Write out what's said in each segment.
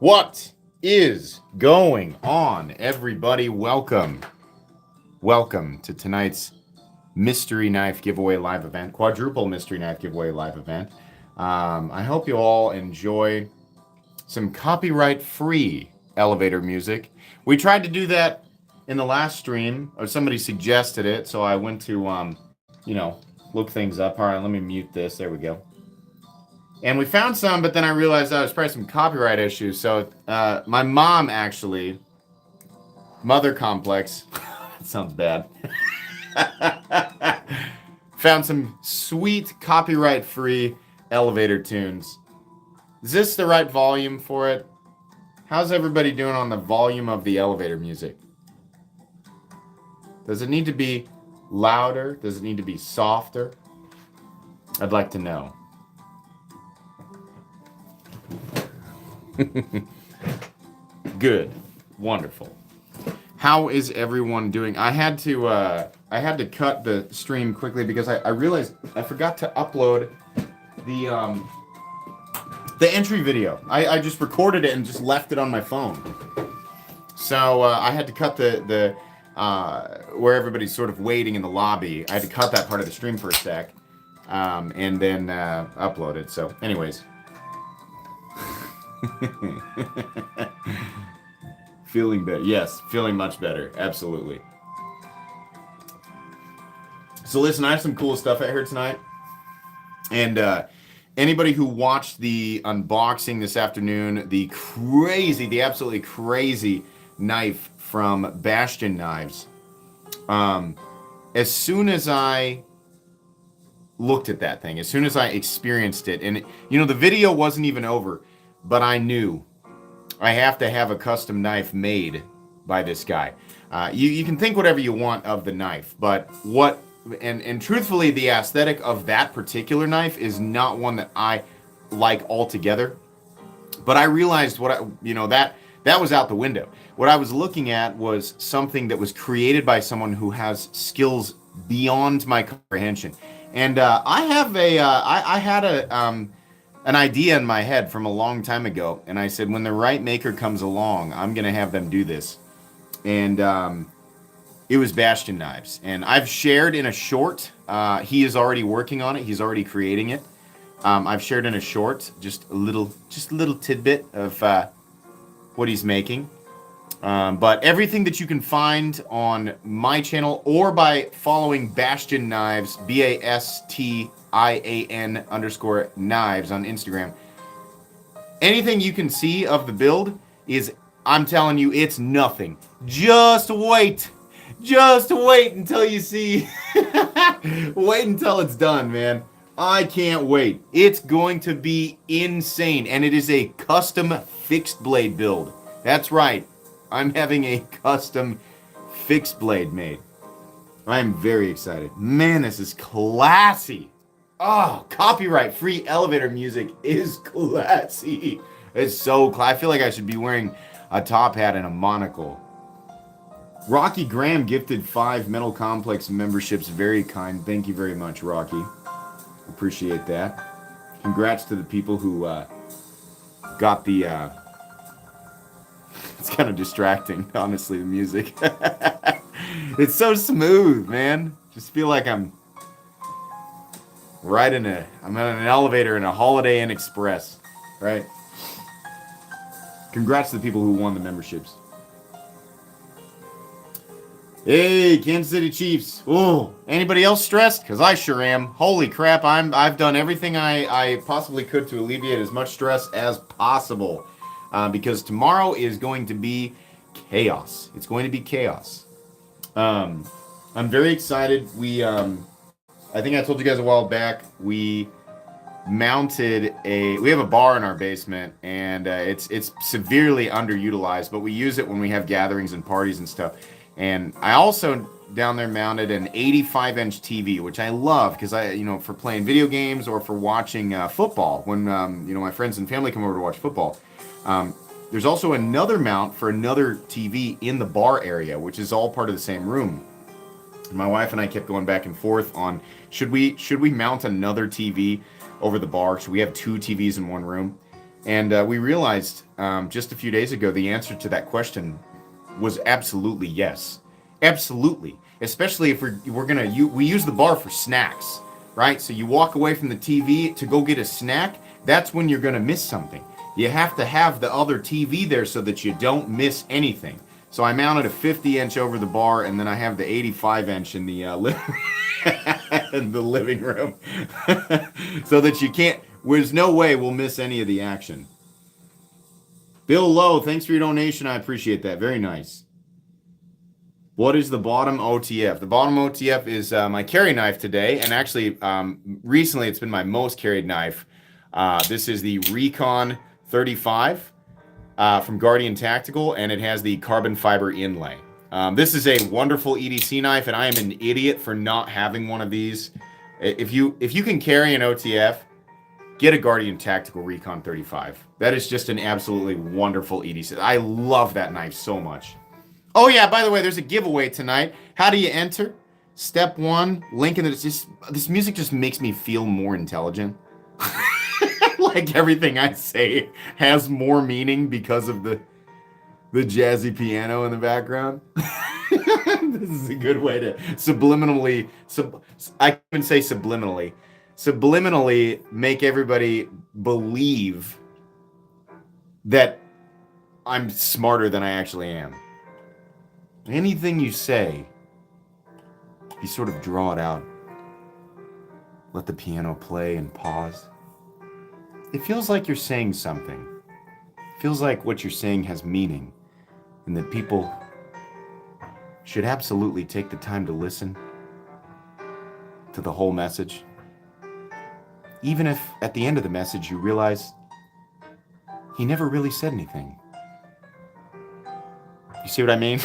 What is going on, everybody? Welcome to tonight's Mystery Knife Giveaway live event, Quadruple Mystery Knife Giveaway live event. I hope you all enjoy some copyright-free elevator music. We tried to do that in the last stream, or somebody suggested it, so I went to, look things up. All right, let me mute this. There we go. And we found some, but then I realized there was probably some copyright issues. So my mom actually, Mother Complex, that sounds bad, found some sweet copyright-free elevator tunes. Is this the right volume for it? How's everybody doing on the volume of the elevator music? Does it need to be louder? Does it need to be softer? I'd like to know. Good. Wonderful. How is everyone doing? I had to cut the stream quickly because I realized I forgot to upload the entry video. I just recorded it and just left it on my phone. So I had to cut the where everybody's sort of waiting in the lobby. I had to cut that part of the stream for a sec, and then upload it. So anyways. Feeling better. Yes, feeling much better. Absolutely. So listen, I have some cool stuff out here tonight. And anybody who watched the unboxing this afternoon, the absolutely crazy knife from Bastion Knives, as soon as I looked at that thing, as soon as I experienced it, and the video wasn't even over, but I knew I have to have a custom knife made by this guy. You can think whatever you want of the knife, but and truthfully, the aesthetic of that particular knife is not one that I like altogether. But I realized that was out the window. What I was looking at was something that was created by someone who has skills beyond my comprehension. And I had an idea in my head from a long time ago, and I said, when the right maker comes along, I'm gonna have them do this. And it was Bastion Knives, and I've shared in a short. He is already working on it. He's already creating it. I've shared in a short, just a little tidbit of what he's making. But everything that you can find on my channel or by following Bastion Knives, BASTIAN_knives on Instagram. Anything you can see of the build is, I'm telling you, it's nothing. Just wait until you see. Wait until it's done, man. I can't wait. It's going to be insane. And it is a custom fixed blade build. That's right. I'm having a custom fixed blade made. I'm very excited. Man, this is classy. Oh, copyright-free elevator music is classy. It's so classy. I feel like I should be wearing a top hat and a monocle. Rocky Graham gifted 5 Metal Complex memberships. Very kind. Thank you very much, Rocky. Appreciate that. Congrats to the people who got the... It's kind of distracting, honestly, the music. It's so smooth, man. Just feel like I'm in an elevator in a Holiday Inn Express, right? Congrats to the people who won the memberships. Hey, Kansas City Chiefs. Oh, anybody else stressed? Because I sure am. Holy crap, I've done everything I possibly could to alleviate as much stress as possible. Because tomorrow is going to be chaos. It's going to be chaos. I'm very excited. I think I told you guys a while back, we have a bar in our basement, and it's severely underutilized, but we use it when we have gatherings and parties and stuff. And I also down there mounted an 85-inch TV, which I love because for playing video games or for watching football when my friends and family come over to watch football. There's also another mount for another TV in the bar area, which is all part of the same room. My wife and I kept going back and forth on should we mount another TV over the bar? Should we have 2 TVs in one room? And we realized just a few days ago the answer to that question was absolutely yes. Absolutely. Especially if we use the bar for snacks, right? So you walk away from the TV to go get a snack, that's when you're gonna miss something. You have to have the other TV there so that you don't miss anything. So I mounted a 50-inch over the bar, and then I have the 85-inch in the in the living room, so that you can't. There's no way we'll miss any of the action. Bill Lowe, thanks for your donation. I appreciate that. Very nice. What is the bottom OTF? The bottom OTF is my carry knife today, and actually, recently it's been my most carried knife. This is the Recon 35 from Guardian Tactical, and it has the carbon fiber inlay. This is a wonderful EDC knife, and I am an idiot for not having one of these. If you can carry an OTF, get a Guardian Tactical Recon 35. That is just an absolutely wonderful EDC. I love that knife so much. Oh yeah, by the way, there's a giveaway tonight. How do you enter? Step 1, link in the... This music just makes me feel more intelligent. Like everything I say has more meaning because of the jazzy piano in the background. This is a good way to subliminally... I can even say subliminally. Subliminally make everybody believe that I'm smarter than I actually am. Anything you say, you sort of draw it out. Let the piano play and pause. It feels like you're saying something. It feels like what you're saying has meaning, and that people should absolutely take the time to listen to the whole message. Even if at the end of the message you realize he never really said anything. You see what I mean?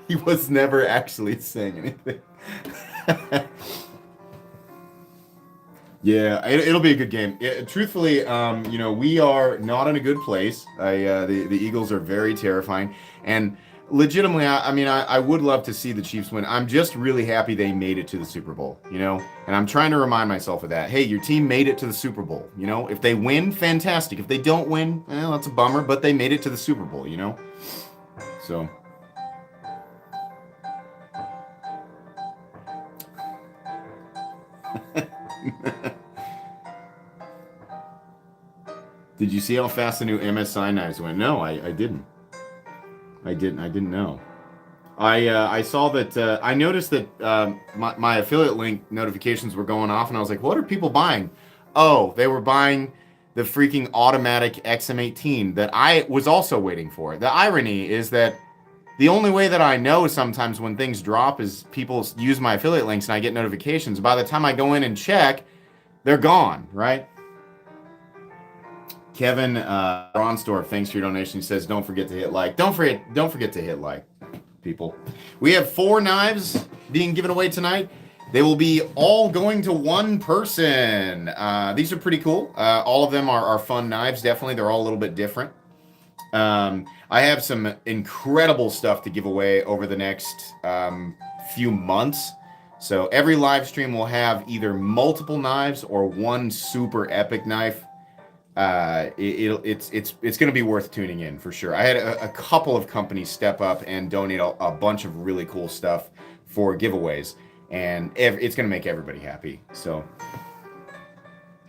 He was never actually saying anything. Yeah, it'll be a good game. Truthfully, we are not in a good place. The Eagles are very terrifying, and legitimately, I would love to see the Chiefs win. I'm just really happy they made it to the Super Bowl, and I'm trying to remind myself of that. Hey, your team made it to the Super Bowl, If they win, fantastic. If they don't win, well, that's a bummer, but they made it to the Super Bowl, So... Did you see how fast the new MSI knives went? No, I didn't. I didn't know. I saw that. I noticed that my affiliate link notifications were going off, and I was like, "What are people buying?" Oh, they were buying the freaking automatic XM18 that I was also waiting for. The irony is that the only way that I know sometimes when things drop is people use my affiliate links, and I get notifications. By the time I go in and check, they're gone, right? Kevin Ronstorff, thanks for your donation. He says, "Don't forget to hit like." Don't forget to hit like, people. We have 4 knives being given away tonight. They will be all going to one person. These are pretty cool. All of them are fun knives. Definitely, they're all a little bit different. I have some incredible stuff to give away over the next few months. So every live stream will have either multiple knives or one super epic knife. It's going to be worth tuning in for sure. I had a couple of companies step up and donate a bunch of really cool stuff for giveaways, and it's going to make everybody happy. So,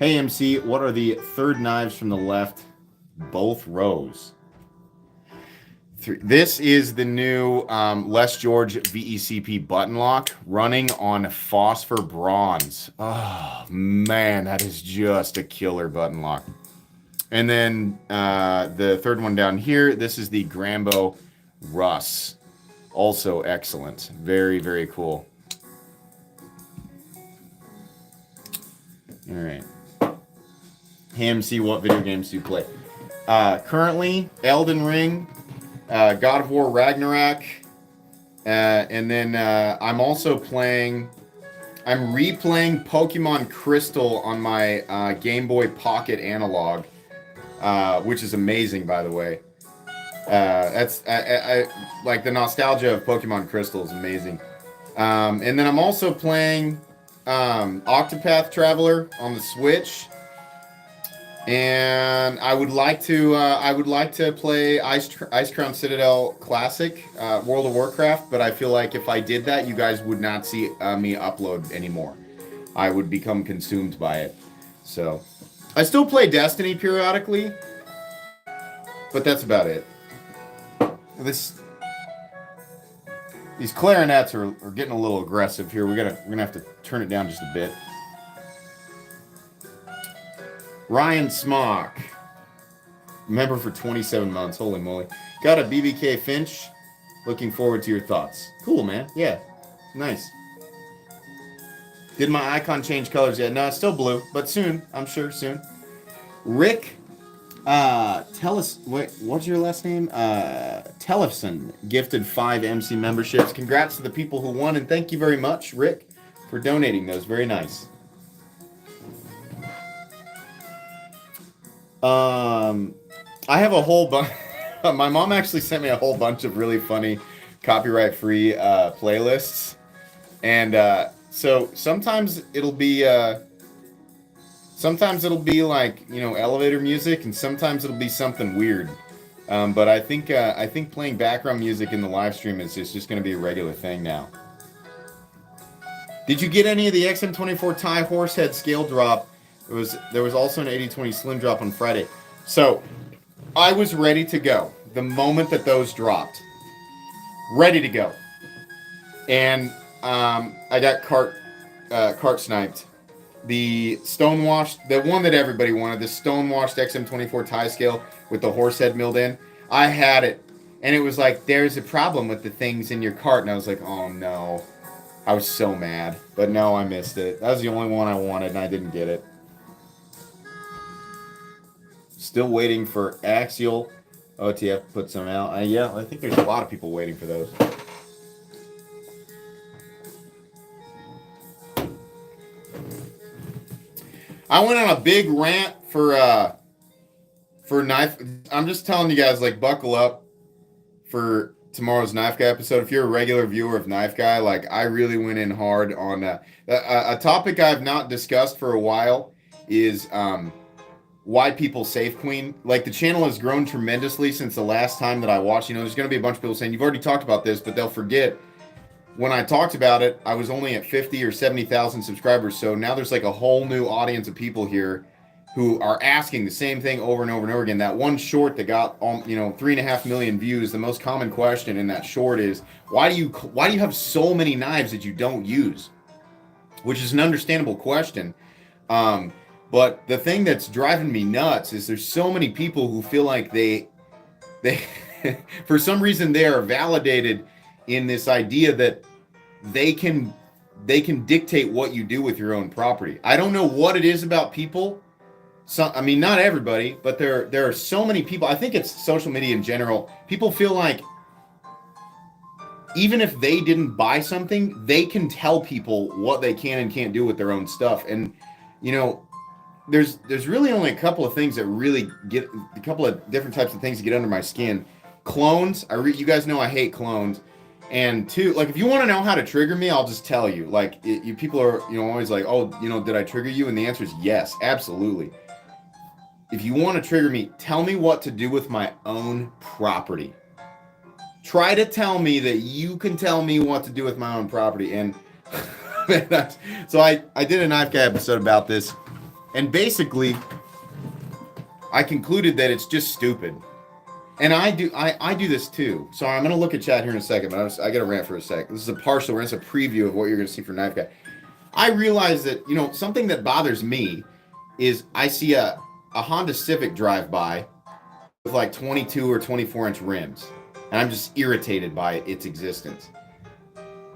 hey MC, what are the third knives from the left? Both rows. This is the new Les George VECP button lock running on phosphor bronze. Oh man, that is just a killer button lock. And then the third one down here, this is the Grambo Russ. Also excellent. Very, very cool. All right. Hey, MC, what video games do you play? Currently, Elden Ring, God of War Ragnarok, and then I'm also replaying Pokemon Crystal on my Game Boy Pocket analog. Which is amazing, by the way. That's I like the nostalgia of Pokemon Crystal is amazing. And then I'm also playing Octopath Traveler on the Switch, and I would like to play Ice Crown Citadel Classic World of Warcraft, but I feel like if I did that, you guys would not see me upload anymore. I would become consumed by it. So I still play Destiny periodically, but that's about it. These clarinets are getting a little aggressive here. We're gonna have to turn it down just a bit. Ryan Smock, member for 27 months. Holy moly! Got a BBK Finch. Looking forward to your thoughts. Cool, man. Yeah, nice. Did my icon change colors yet? No, it's still blue, but soon. I'm sure soon. Rick, tell us what's your last name? Tellefson gifted 5 MC memberships. Congrats to the people who won, and thank you very much, Rick, for donating those. Very nice. I have a whole bunch. My mom actually sent me a whole bunch of really funny copyright-free playlists, and so sometimes it'll be like, you know, elevator music, and sometimes it'll be something weird. But I think playing background music in the live stream is just going to be a regular thing now. Did you get any of the XM24 Thai Horsehead scale drop? There was also an 80/20 slim drop on Friday. So I was ready to go the moment that those dropped. Ready to go. And I got cart sniped. The stonewashed, the one that everybody wanted, the stonewashed XM24 Thai scale with the horse head milled in. I had it, and it was like, there's a problem with the things in your cart, and I was like, oh no. I was so mad, but no, I missed it. That was the only one I wanted, and I didn't get it. Still waiting for Axial. OTF put some out. Yeah, I think there's a lot of people waiting for those. I went on a big rant for knife. I'm just telling you guys, like, buckle up for tomorrow's Knife Guy episode. If you're a regular viewer of Knife Guy, like, I really went in hard on a topic I've not discussed for a while is why people save queen. Like, the channel has grown tremendously since the last time that I watched. You know, there's going to be a bunch of people saying, you've already talked about this, but they'll forget. When I talked about it, I was only at 50 or 70,000 subscribers. So now there's like a whole new audience of people here who are asking the same thing over and over and over again. That one short that got 3.5 million views, the most common question in that short is, why do you have so many knives that you don't use? Which is an understandable question. But the thing that's driving me nuts is there's so many people who feel like they for some reason they are validated in this idea that they can dictate what you do with your own property. I don't know what it is about people. I mean, not everybody, but there are so many people. I think it's social media in general. People feel like even if they didn't buy something, they can tell people what they can and can't do with their own stuff. And, you know, there's really only a couple of things that really get, a couple of different types of things that get under my skin. Clones. You guys know I hate clones. And two, like, if you want to know how to trigger me, I'll just tell you. Like, you people are, always like, oh, did I trigger you? And the answer is yes, absolutely. If you want to trigger me, tell me what to do with my own property. Try to tell me that you can tell me what to do with my own property. And so I did a Knife Guy episode about this. And basically, I concluded that it's just stupid. And I do this too. So I'm going to look at chat here in a second, but I got to rant for a sec. This is a partial rant. It's a preview of what you're going to see for Knife Guy. I realize that, something that bothers me is I see a Honda Civic drive by with like 22 or 24 inch rims. And I'm just irritated by its existence.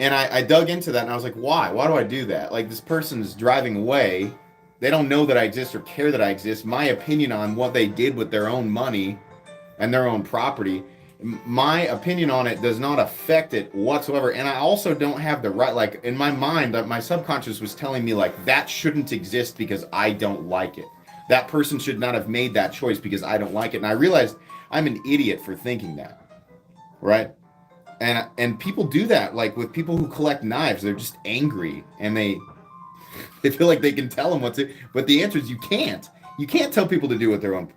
And I dug into that and I was like, why? Why do I do that? Like, this person's driving away. They don't know that I exist or care that I exist. My opinion on what they did with their own money and their own property, my opinion on it does not affect it whatsoever. And I also don't have the right, like, in my mind, my subconscious was telling me, like, that shouldn't exist because I don't like it. That person should not have made that choice because I don't like it. And I realized I'm an idiot for thinking that, right? And people do that, like with people who collect knives. They're just angry, and they feel like they can tell them what to. But the answer is you can't. You can't tell people to do with their own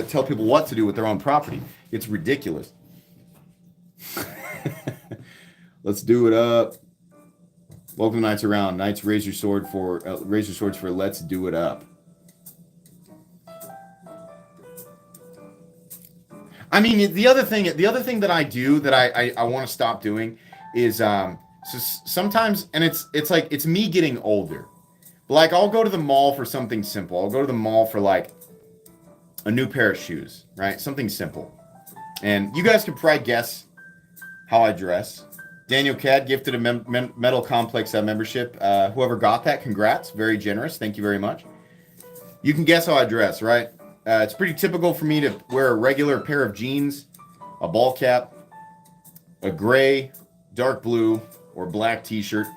tell people what to do with their own property. It's ridiculous. Let's do it up. Welcome to Knights Around. Knights, raise your swords for let's do it up. I mean, the other thing that I do that I want to stop doing is so sometimes, and it's like it's me getting older. Like, I'll go to the mall for something simple. I'll go to the mall for like a new pair of shoes, right? Something simple. And you guys could probably guess how I dress. Daniel Cad gifted a Metal Complex membership. Whoever got that, congrats. Very generous. Thank you very much. You can guess how I dress, right? It's pretty typical for me to wear a regular pair of jeans, a ball cap, a gray, dark blue, or black t-shirt.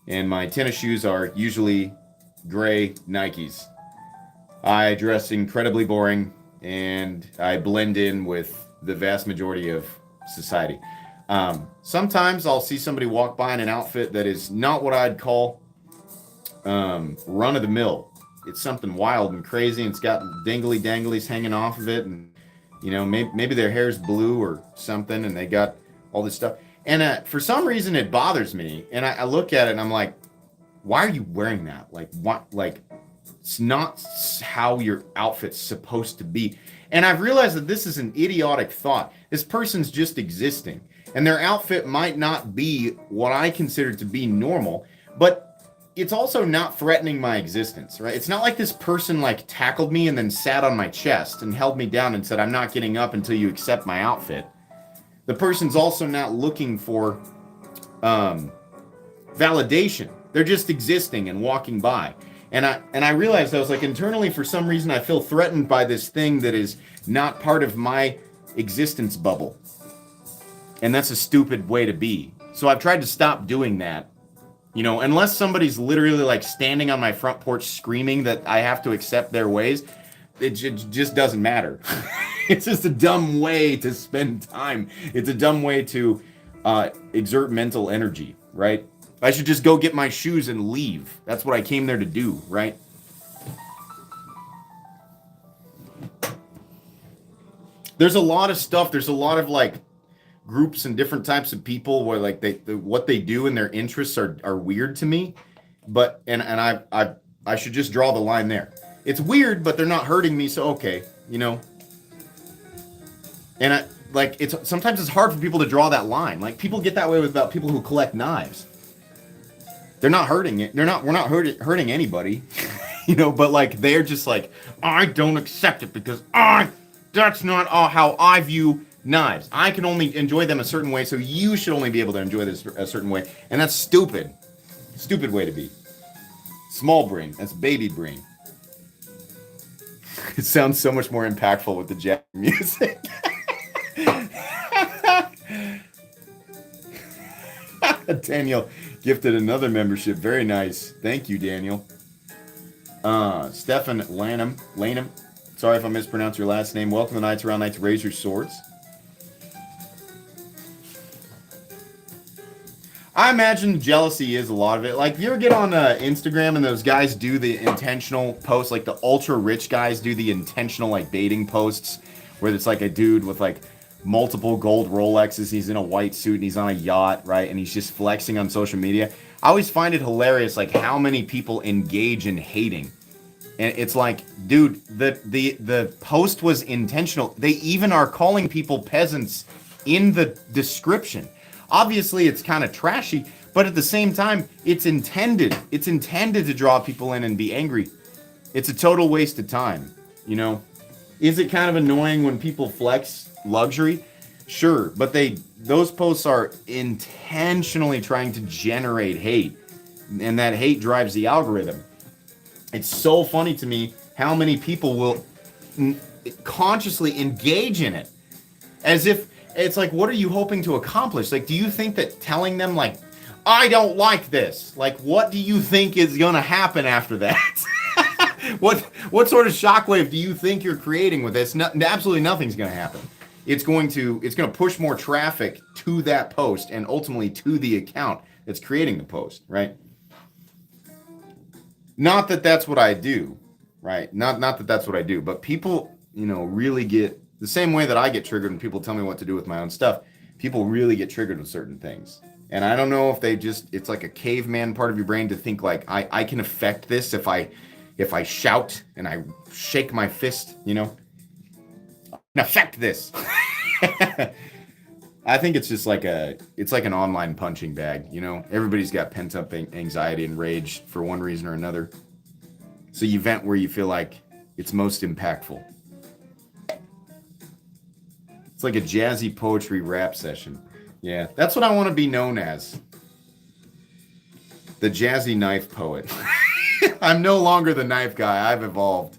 And my tennis shoes are usually gray Nikes. I dress incredibly boring, and I blend in with the vast majority of society. Sometimes I'll see somebody walk by in an outfit that is not what I'd call run-of-the-mill. It's something wild and crazy, and it's got dangly danglies hanging off of it, and you know, maybe their hair's blue or something, and they got all this stuff. And for some reason, it bothers me. And I look at it and I'm like, why are you wearing that? Like, what? Like, it's not how your outfit's supposed to be. And I've realized that this is an idiotic thought. This person's just existing. And their outfit might not be what I consider to be normal, but it's also not threatening my existence, right? It's not like this person like tackled me and then sat on my chest and held me down and said, I'm not getting up until you accept my outfit. The person's also not looking for validation. They're just existing and walking by. And I realized I was like, internally, for some reason, I feel threatened by this thing that is not part of my existence bubble. And that's a stupid way to be. So I've tried to stop doing that. You know, unless somebody's literally like standing on my front porch screaming that I have to accept their ways, it just doesn't matter. It's just a dumb way to spend time. It's a dumb way to exert mental energy, right? I should just go get my shoes and leave. That's what I came there to do, right? There's a lot of stuff. There's a lot of like groups and different types of people where like what they do and their interests are weird to me. But and I should just draw the line there. It's weird, but they're not hurting me, so okay, you know. And sometimes it's hard for people to draw that line. Like, people get that way about people who collect knives. They're not hurting it. We're not hurting anybody, you know. But like, they're just like, I don't accept it because that's not how I view knives. I can only enjoy them a certain way, so you should only be able to enjoy this a certain way. And that's stupid. Stupid way to be. Small brain. That's baby brain. It sounds so much more impactful with the jazz music. Daniel gifted another membership. Very nice. Thank you, Daniel. Stefan Lanham. Sorry if I mispronounced your last name. Welcome to Knights Around. Knights, raise your swords. I imagine jealousy is a lot of it. Like, you ever get on Instagram and those guys do the intentional posts, like the ultra rich guys do the intentional like baiting posts where it's like a dude with like multiple gold Rolexes, he's in a white suit and he's on a yacht, right? And he's just flexing on social media. I always find it hilarious like how many people engage in hating. And it's like, dude, the post was intentional. They even are calling people peasants in the description. Obviously, it's kind of trashy, but at the same time, it's intended. It's intended to draw people in and be angry. It's a total waste of time, you know? Is it kind of annoying when people flex luxury? Sure, but those posts are intentionally trying to generate hate, and that hate drives the algorithm. It's so funny to me how many people will consciously engage in it, as if it's like, what are you hoping to accomplish? Like, do you think that telling them, like, I don't like this, like, what do you think is gonna happen after that? What sort of shockwave do you think you're creating with this? No, absolutely nothing's going to happen. It's going to push more traffic to that post and ultimately to the account that's creating the post, right? Not that that's what I do, right? Not that that's what I do, but people, really get the same way that I get triggered when people tell me what to do with my own stuff. People really get triggered with certain things. And I don't know if it's like a caveman part of your brain to think like I can affect this if I shout and I shake my fist, I can affect this. I think it's just like an online punching bag, Everybody's got pent up anxiety and rage for one reason or another. So you vent where you feel like it's most impactful. It's like a jazzy poetry rap session. Yeah, that's what I want to be known as. The jazzy knife poet. I'm no longer the knife guy. I've evolved.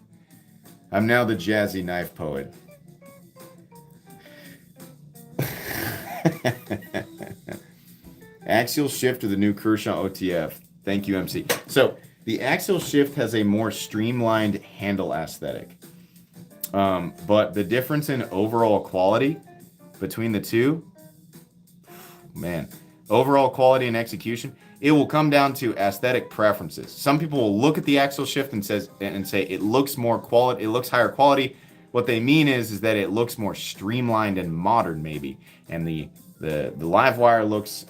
I'm now the jazzy knife poet. Axial shift or the new Kershaw OTF. Thank you, MC. So the axial shift has a more streamlined handle aesthetic. But the difference in overall quality between the two, man, overall quality and execution, it will come down to aesthetic preferences. Some people will look at the axial shift and say it looks more quality, it looks higher quality. What they mean is that it looks more streamlined and modern, maybe, and the live wire looks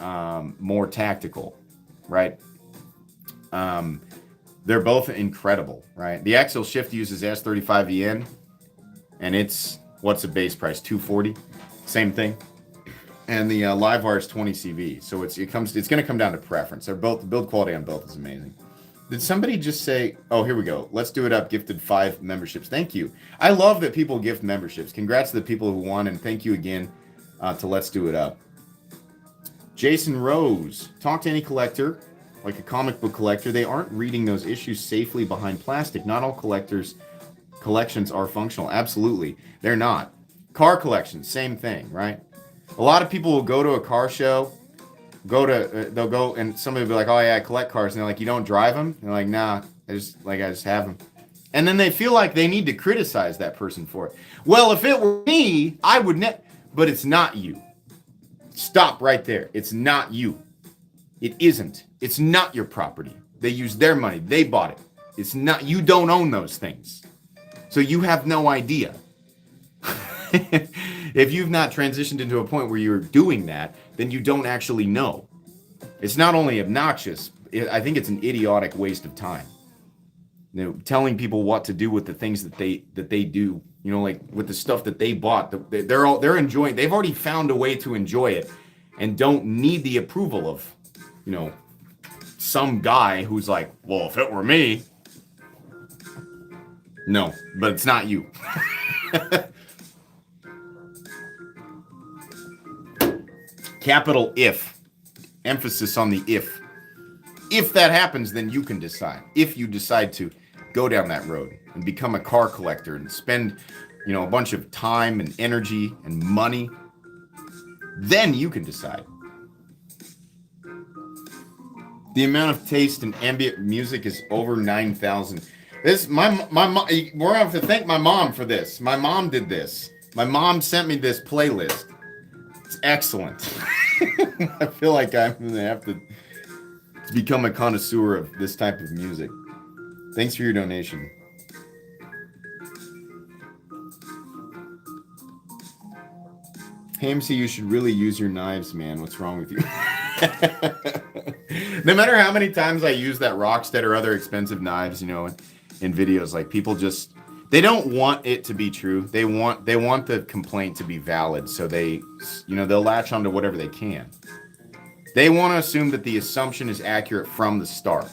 more tactical, right? They're both incredible, right? The axial shift uses S35VN, and what's the base price? $240, same thing. And the live wire is 20 CV, so it's going to come down to preference. They're both, the build quality on both is amazing. Did somebody just say, oh, here we go, let's do it up, gifted 5 memberships. Thank you. I love that people gift memberships. Congrats to the people who won, and thank you again to Let's Do It Up. Jason Rose, talk to any collector, like a comic book collector. They aren't reading those issues safely behind plastic. Not all collections are functional. Absolutely, they're not. Car collections, same thing, right? A lot of people will go to a car show, they'll go and somebody will be like, oh yeah, I collect cars. And they're like, you don't drive them? And they're like, nah, I just have them. And then they feel like they need to criticize that person for it. Well, if it were me, I would but it's not you. Stop right there. It's not you. It isn't. It's not your property. They used their money. They bought it. It's not, you don't own those things. So you have no idea. If you've not transitioned into a point where you're doing that, then you don't actually know. It's not only obnoxious, I think it's an idiotic waste of time. Telling people what to do with the things that they do, like with the stuff that they bought, they're enjoying. They've already found a way to enjoy it, and don't need the approval of, some guy who's like, well, if it were me. No, but it's not you. Capital if. Emphasis on the if. If that happens, then you can decide. If you decide to go down that road and become a car collector and spend, a bunch of time and energy and money, then you can decide. The amount of taste in ambient music is over 9,000. This my mom. We're gonna have to thank my mom for this. My mom did this. My mom sent me this playlist. It's excellent. I feel like I'm gonna have to become a connoisseur of this type of music. Thanks for your donation. Hey MC, you should really use your knives, man. What's wrong with you? No matter how many times I use that Rockstead or other expensive knives, in videos, like people just, they don't want it to be true. They want the complaint to be valid. So they, they'll latch onto whatever they can. They want to assume that the assumption is accurate from the start.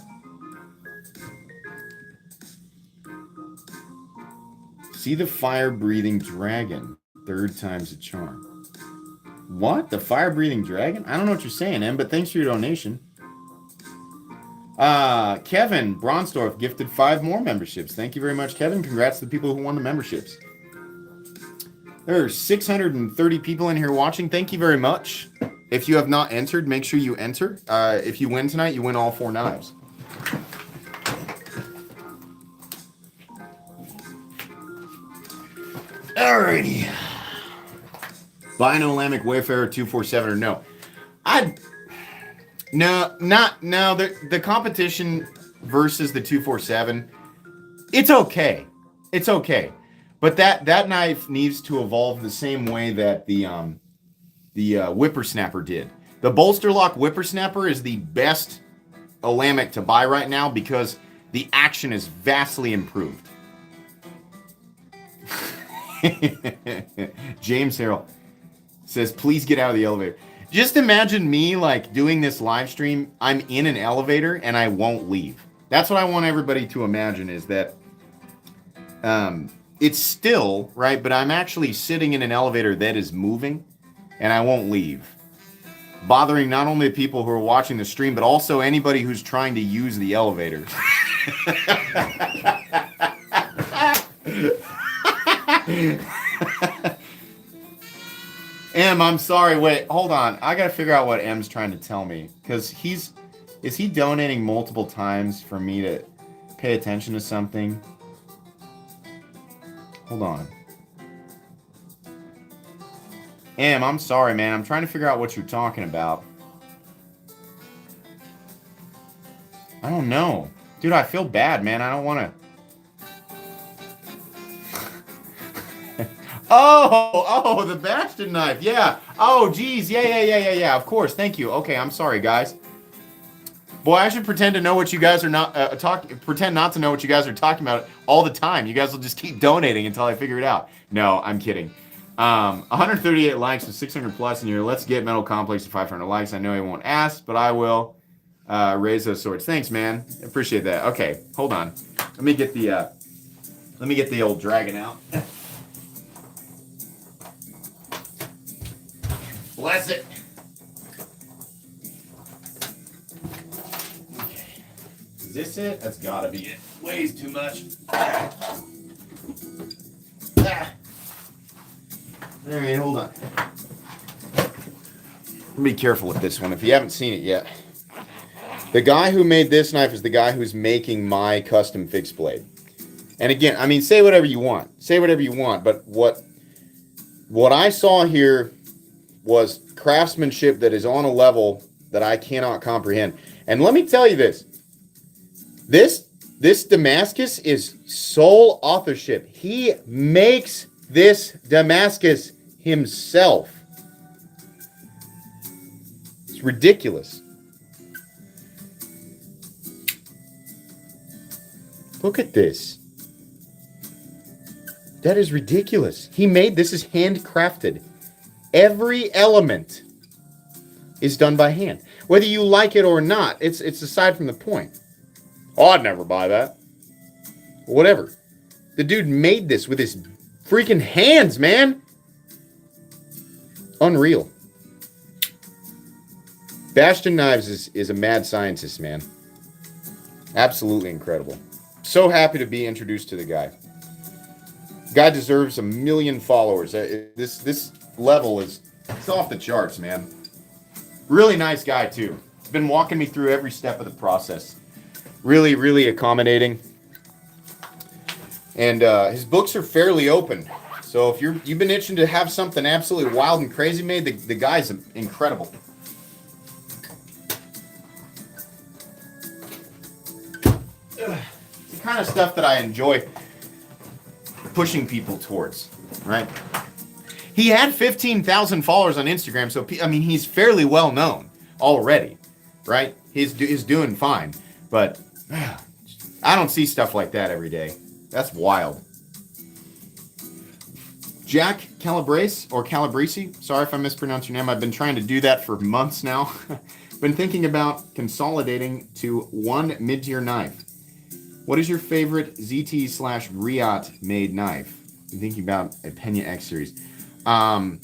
See the fire-breathing dragon. 3rd time's a charm. What? The fire-breathing dragon? I don't know what you're saying, Em, but thanks for your donation. Kevin Bronsdorf gifted 5 more memberships. Thank you very much, Kevin. Congrats to the people who won the memberships. There are 630 people in here watching. Thank you very much. If you have not entered, make sure you enter. If you win tonight, you win all 4 knives. Alrighty. Biolamic Wayfarer 247 or no? No. The competition versus the 247. It's okay. It's okay. But that knife needs to evolve the same way that the Whippersnapper did. The bolster lock Whippersnapper is the best Olamic to buy right now because the action is vastly improved. James Harrell says, please get out of the elevator. Just imagine me like doing this live stream. I'm in an elevator and I won't leave. That's what I want everybody to imagine is that it's still, right? But I'm actually sitting in an elevator that is moving and I won't leave. Bothering not only the people who are watching the stream, but also anybody who's trying to use the elevator. M, I'm sorry. Wait, hold on. I gotta figure out what M's trying to tell me. Because is he donating multiple times for me to pay attention to something? Hold on. M, I'm sorry, man. I'm trying to figure out what you're talking about. I don't know. Dude, I feel bad, man. I don't want to... Oh, the Bastion knife. Yeah. Oh, geez. Yeah. Of course. Thank you. Okay, I'm sorry, guys. Boy, I should pretend to know what you guys are not pretend not to know what you guys are talking about all the time. You guys will just keep donating until I figure it out. No, I'm kidding. 138 likes with 600 plus in your Let's Get Metal Complex to 500 likes. I know I won't ask, but I will raise those swords. Thanks, man. Appreciate that. Okay, hold on. Let me get the old dragon out. Bless it. Okay. Is this it? That's gotta be it. Weighs too much. Alright, hold on. Be careful with this one if you haven't seen it yet. The guy who made this knife is the guy who's making my custom fixed blade. And again, I mean, say whatever you want. Say whatever you want, but what I saw here was craftsmanship that is on a level that I cannot comprehend. And let me tell you this. This Damascus is sole authorship. He makes this Damascus himself. It's ridiculous. Look at this. That is ridiculous. He made this is handcrafted. Every element is done by hand. Whether you like it or not, it's aside from the point. Oh, I'd never buy that. Whatever. The dude made this with his freaking hands, man. Unreal. Bastion Knives is a mad scientist, man. Absolutely incredible. So happy to be introduced to the guy. Guy deserves 1 million followers. This level is it's off the charts, man. Really nice guy, too. Been walking me through every step of the process. Really, really accommodating. And his books are fairly open. So if you've been itching to have something absolutely wild and crazy made, the guy's incredible. It's the kind of stuff that I enjoy pushing people towards, right? He had 15,000 followers on Instagram, so I mean he's fairly well known already, right? He's doing fine, but I don't see stuff like that every day. That's wild. Jack Calabrese or Calabrese, sorry if I mispronounced your name. I've been trying to do that for months now. Been thinking about consolidating to one mid-tier knife. What is your favorite ZT/Riot made knife? I'm thinking about a Pena X series. The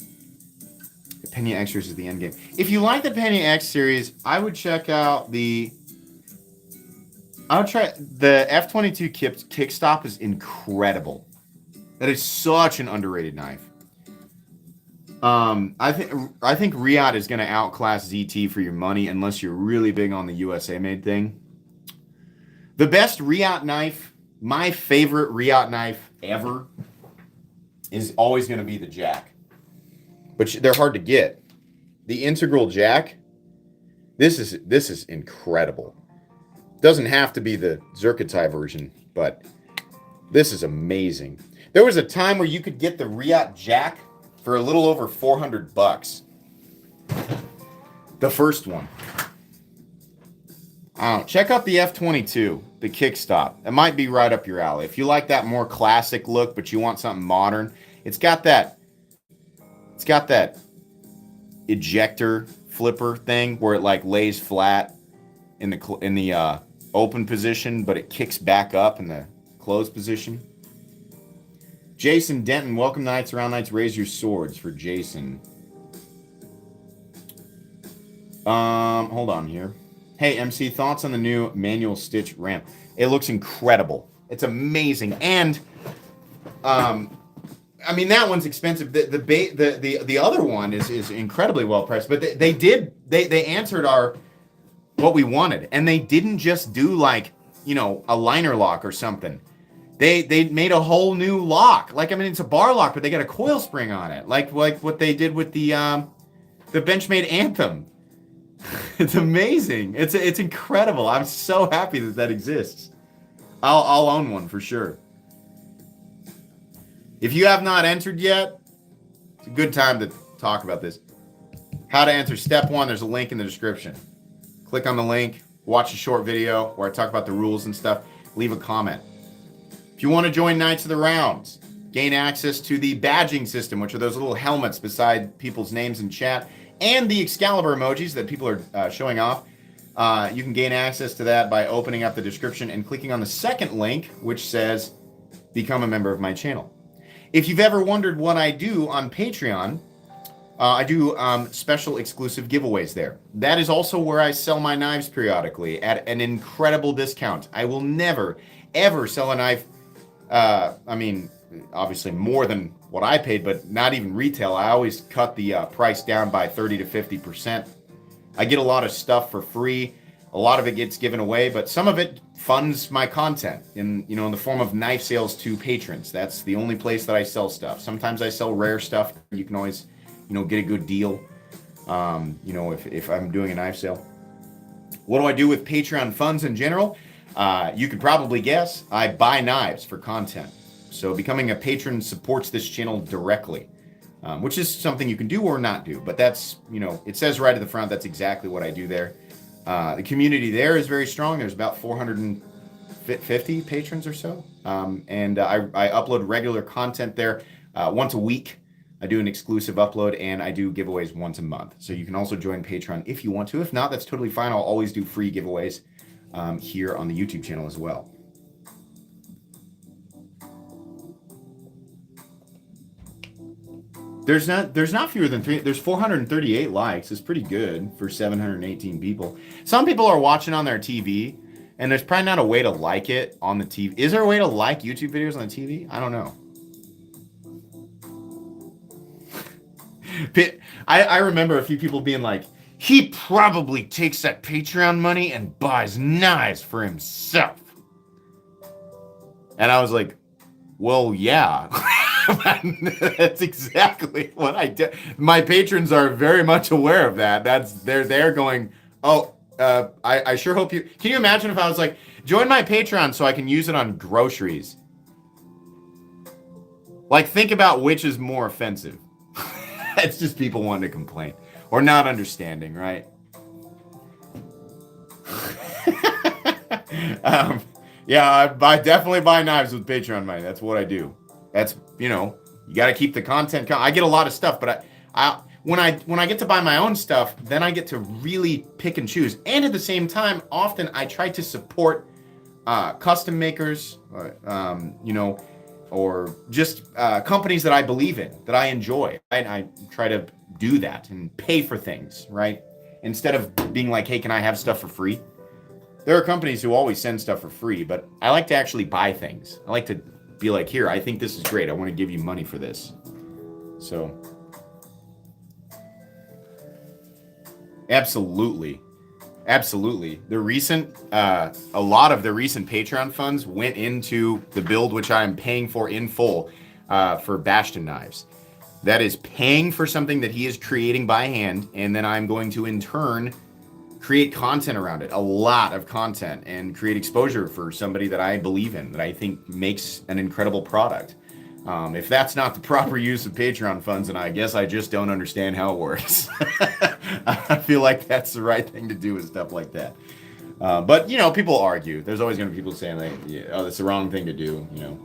Pena X series is the end game. If you like the Pena X series, I would check out I would try the F22 kickstop is incredible. That is such an underrated knife. I think Riot is going to outclass ZT for your money unless you're really big on the USA made thing. The best Riot knife, my favorite Riot knife ever, is always going to be the jack. But they're hard to get. The integral jack, this is incredible. Doesn't have to be the Zerkatai version, but this is amazing. There was a time where you could get the Riot jack for a little over $400. The first one. Check out the F-22, the kickstop. It might be right up your alley. If you like that more classic look, but you want something modern, it's got that ejector flipper thing where it like lays flat in the open position, but it kicks back up in the closed position. Jason Denton, welcome Knights Around Knights. Raise your swords for Jason. Hold on here. Hey, MC, thoughts on the new manual stitch ramp? It looks incredible. It's amazing. And, I mean, that one's expensive. The other one is incredibly well priced. But they answered what we wanted. And they didn't just do like, you know, a liner lock or something. They made a whole new lock. Like, I mean, it's a bar lock, but they got a coil spring on it. Like what they did with the Benchmade Anthem. It's amazing. It's incredible. I'm so happy that exists. I'll own one for sure. If you have not entered yet, it's a good time to talk about this. How to enter step 1, there's a link in the description. Click on the link, watch a short video where I talk about the rules and stuff, leave a comment. If you want to join Knights of the Rounds, gain access to the badging system, which are those little helmets beside people's names in chat, and the Excalibur emojis that people are showing off. You can gain access to that by opening up the description and clicking on the second link, which says, become a member of my channel. If you've ever wondered what I do on Patreon, I do special exclusive giveaways there. That is also where I sell my knives periodically at an incredible discount. I will never, ever sell a knife, I mean, obviously more than what I paid, but not even retail. I always cut the price down by 30 to 50%. I get a lot of stuff for free. A lot of it gets given away, but some of it funds my content in the form of knife sales to patrons. That's the only place that I sell stuff. Sometimes I sell rare stuff. You can always, get a good deal. If I'm doing a knife sale. What do I do with Patreon funds in general? You could probably guess. I buy knives for content. So becoming a patron supports this channel directly, which is something you can do or not do. But that's, it says right at the front, that's exactly what I do there. The community there is very strong. There's about 450 patrons or so. And I upload regular content there once a week. I do an exclusive upload, and I do giveaways once a month. So you can also join Patreon if you want to. If not, that's totally fine. I'll always do free giveaways here on the YouTube channel as well. There's not fewer than 3. There's 438 likes. It's pretty good for 718 people. Some people are watching on their TV, and there's probably not a way to like it on the TV. Is there a way to like YouTube videos on the TV? I don't know. I remember a few people being like, he probably takes that Patreon money and buys knives for himself. And I was like, well, yeah. That's exactly what I do. My patrons are very much aware of that. They're there going, oh, I sure hope you... Can you imagine if I was like, join my Patreon so I can use it on groceries? Like, think about which is more offensive. It's just people wanting to complain. Or not understanding, right? Yeah, I definitely buy knives with Patreon money. That's what I do. That's, you got to keep the content. I get a lot of stuff, but when I get to buy my own stuff, then I get to really pick and choose. And at the same time, often I try to support custom makers, or just companies that I believe in, that I enjoy. I try to do that and pay for things, right? Instead of being like, hey, can I have stuff for free? There are companies who always send stuff for free, but I like to actually buy things. I like to be like, here, I think this is great. I want to give you money for this. So, absolutely. The recent, a lot of the recent Patreon funds went into the build, which I am paying for in full. for Bastion knives. That is paying for something that he is creating by hand, and then I'm going to in turn create content around it, a lot of content, and create exposure for somebody that I believe in, that I think makes an incredible product. If that's not the proper use of Patreon funds, then I guess I just don't understand how it works. I feel like that's the right thing to do with stuff like that. But, you know, people argue. There's always going to be people saying, like, yeah, oh, that's the wrong thing to do, you know.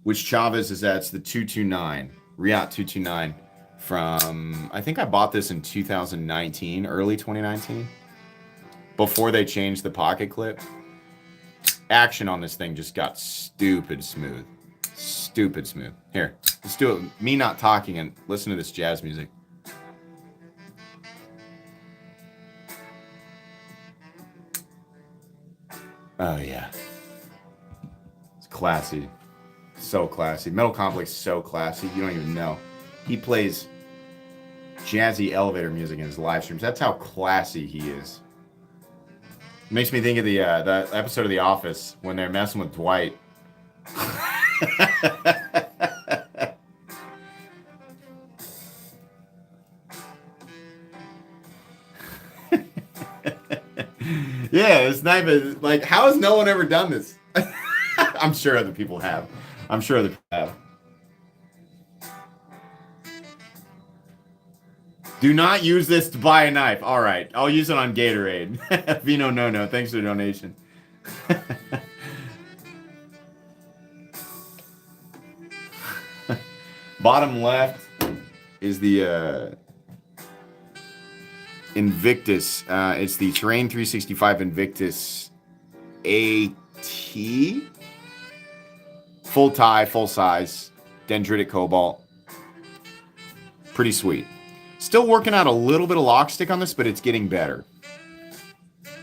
Which Chavez is that? It's the 229. Riat 229 from, I think I bought this in 2019, early 2019, before they changed the pocket clip. Action on this thing just got stupid smooth. Stupid smooth. Here, let's do it. Me not talking and listen to this jazz music. Oh, yeah. It's classy. So classy. Metal Complex, so classy. You don't even know. He plays jazzy elevator music in his live streams. That's how classy he is. Makes me think of the episode of The Office when they're messing with Dwight. Yeah, it's not even like, how has no one ever done this? I'm sure other people have. I'm sure other people have. Do not use this to buy a knife. All right, I'll use it on Gatorade. Vino no. Thanks for the donation. Bottom left is the Invictus. It's the Terrain 365 Invictus AT. Full tie, full size, dendritic cobalt. Pretty sweet. Still working out a little bit of lock stick on this, but it's getting better.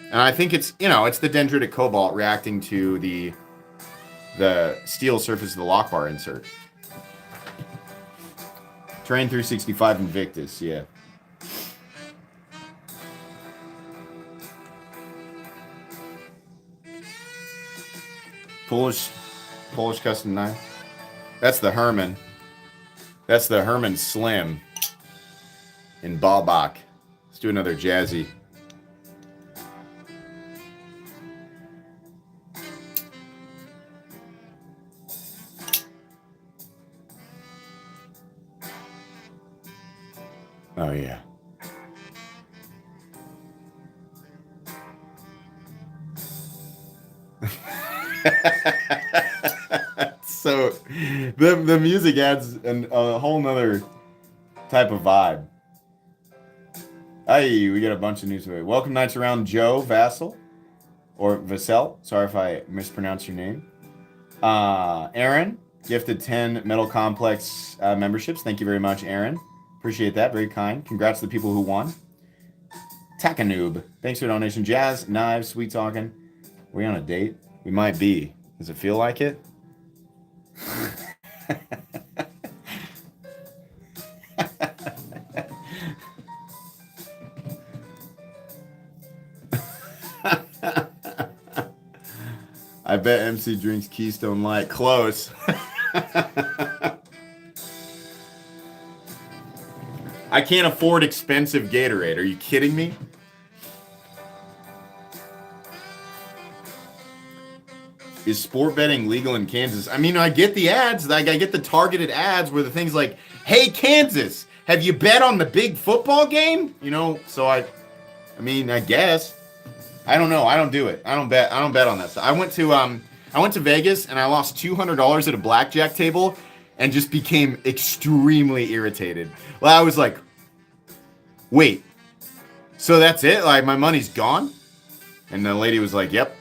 And I think it's, you know, it's the dendritic cobalt reacting to the steel surface of the lock bar insert. Terrain 365 Invictus, yeah. Polish custom knife. That's the Herman. That's the Herman Slim in Baalbach. Let's do another jazzy. Oh, yeah. So the music adds a whole nother type of vibe. Hey, we got a bunch of news. Welcome nights around Joe Vassell or Vassell. Sorry if I mispronounced your name. Aaron gifted 10 Metal Complex memberships. Thank you very much, Aaron. Appreciate that. Very kind. Congrats to the people who won. Takanoob. Thanks for the donation. Jazz, knives, sweet talking. Are we on a date? We might be. Does it feel like it? I bet MC drinks Keystone Light. Close. I can't afford expensive Gatorade. Are you kidding me? Is sport betting legal in Kansas? I mean, I get the ads. Like, I get the targeted ads where the thing's like, hey, Kansas, have you bet on the big football game? You know, so I mean, I guess. I don't know. I don't do it. I don't bet on that stuff. I went to Vegas and I lost $200 at a blackjack table and just became extremely irritated. Well, I was like, wait, so that's it? Like, my money's gone? And the lady was like, yep.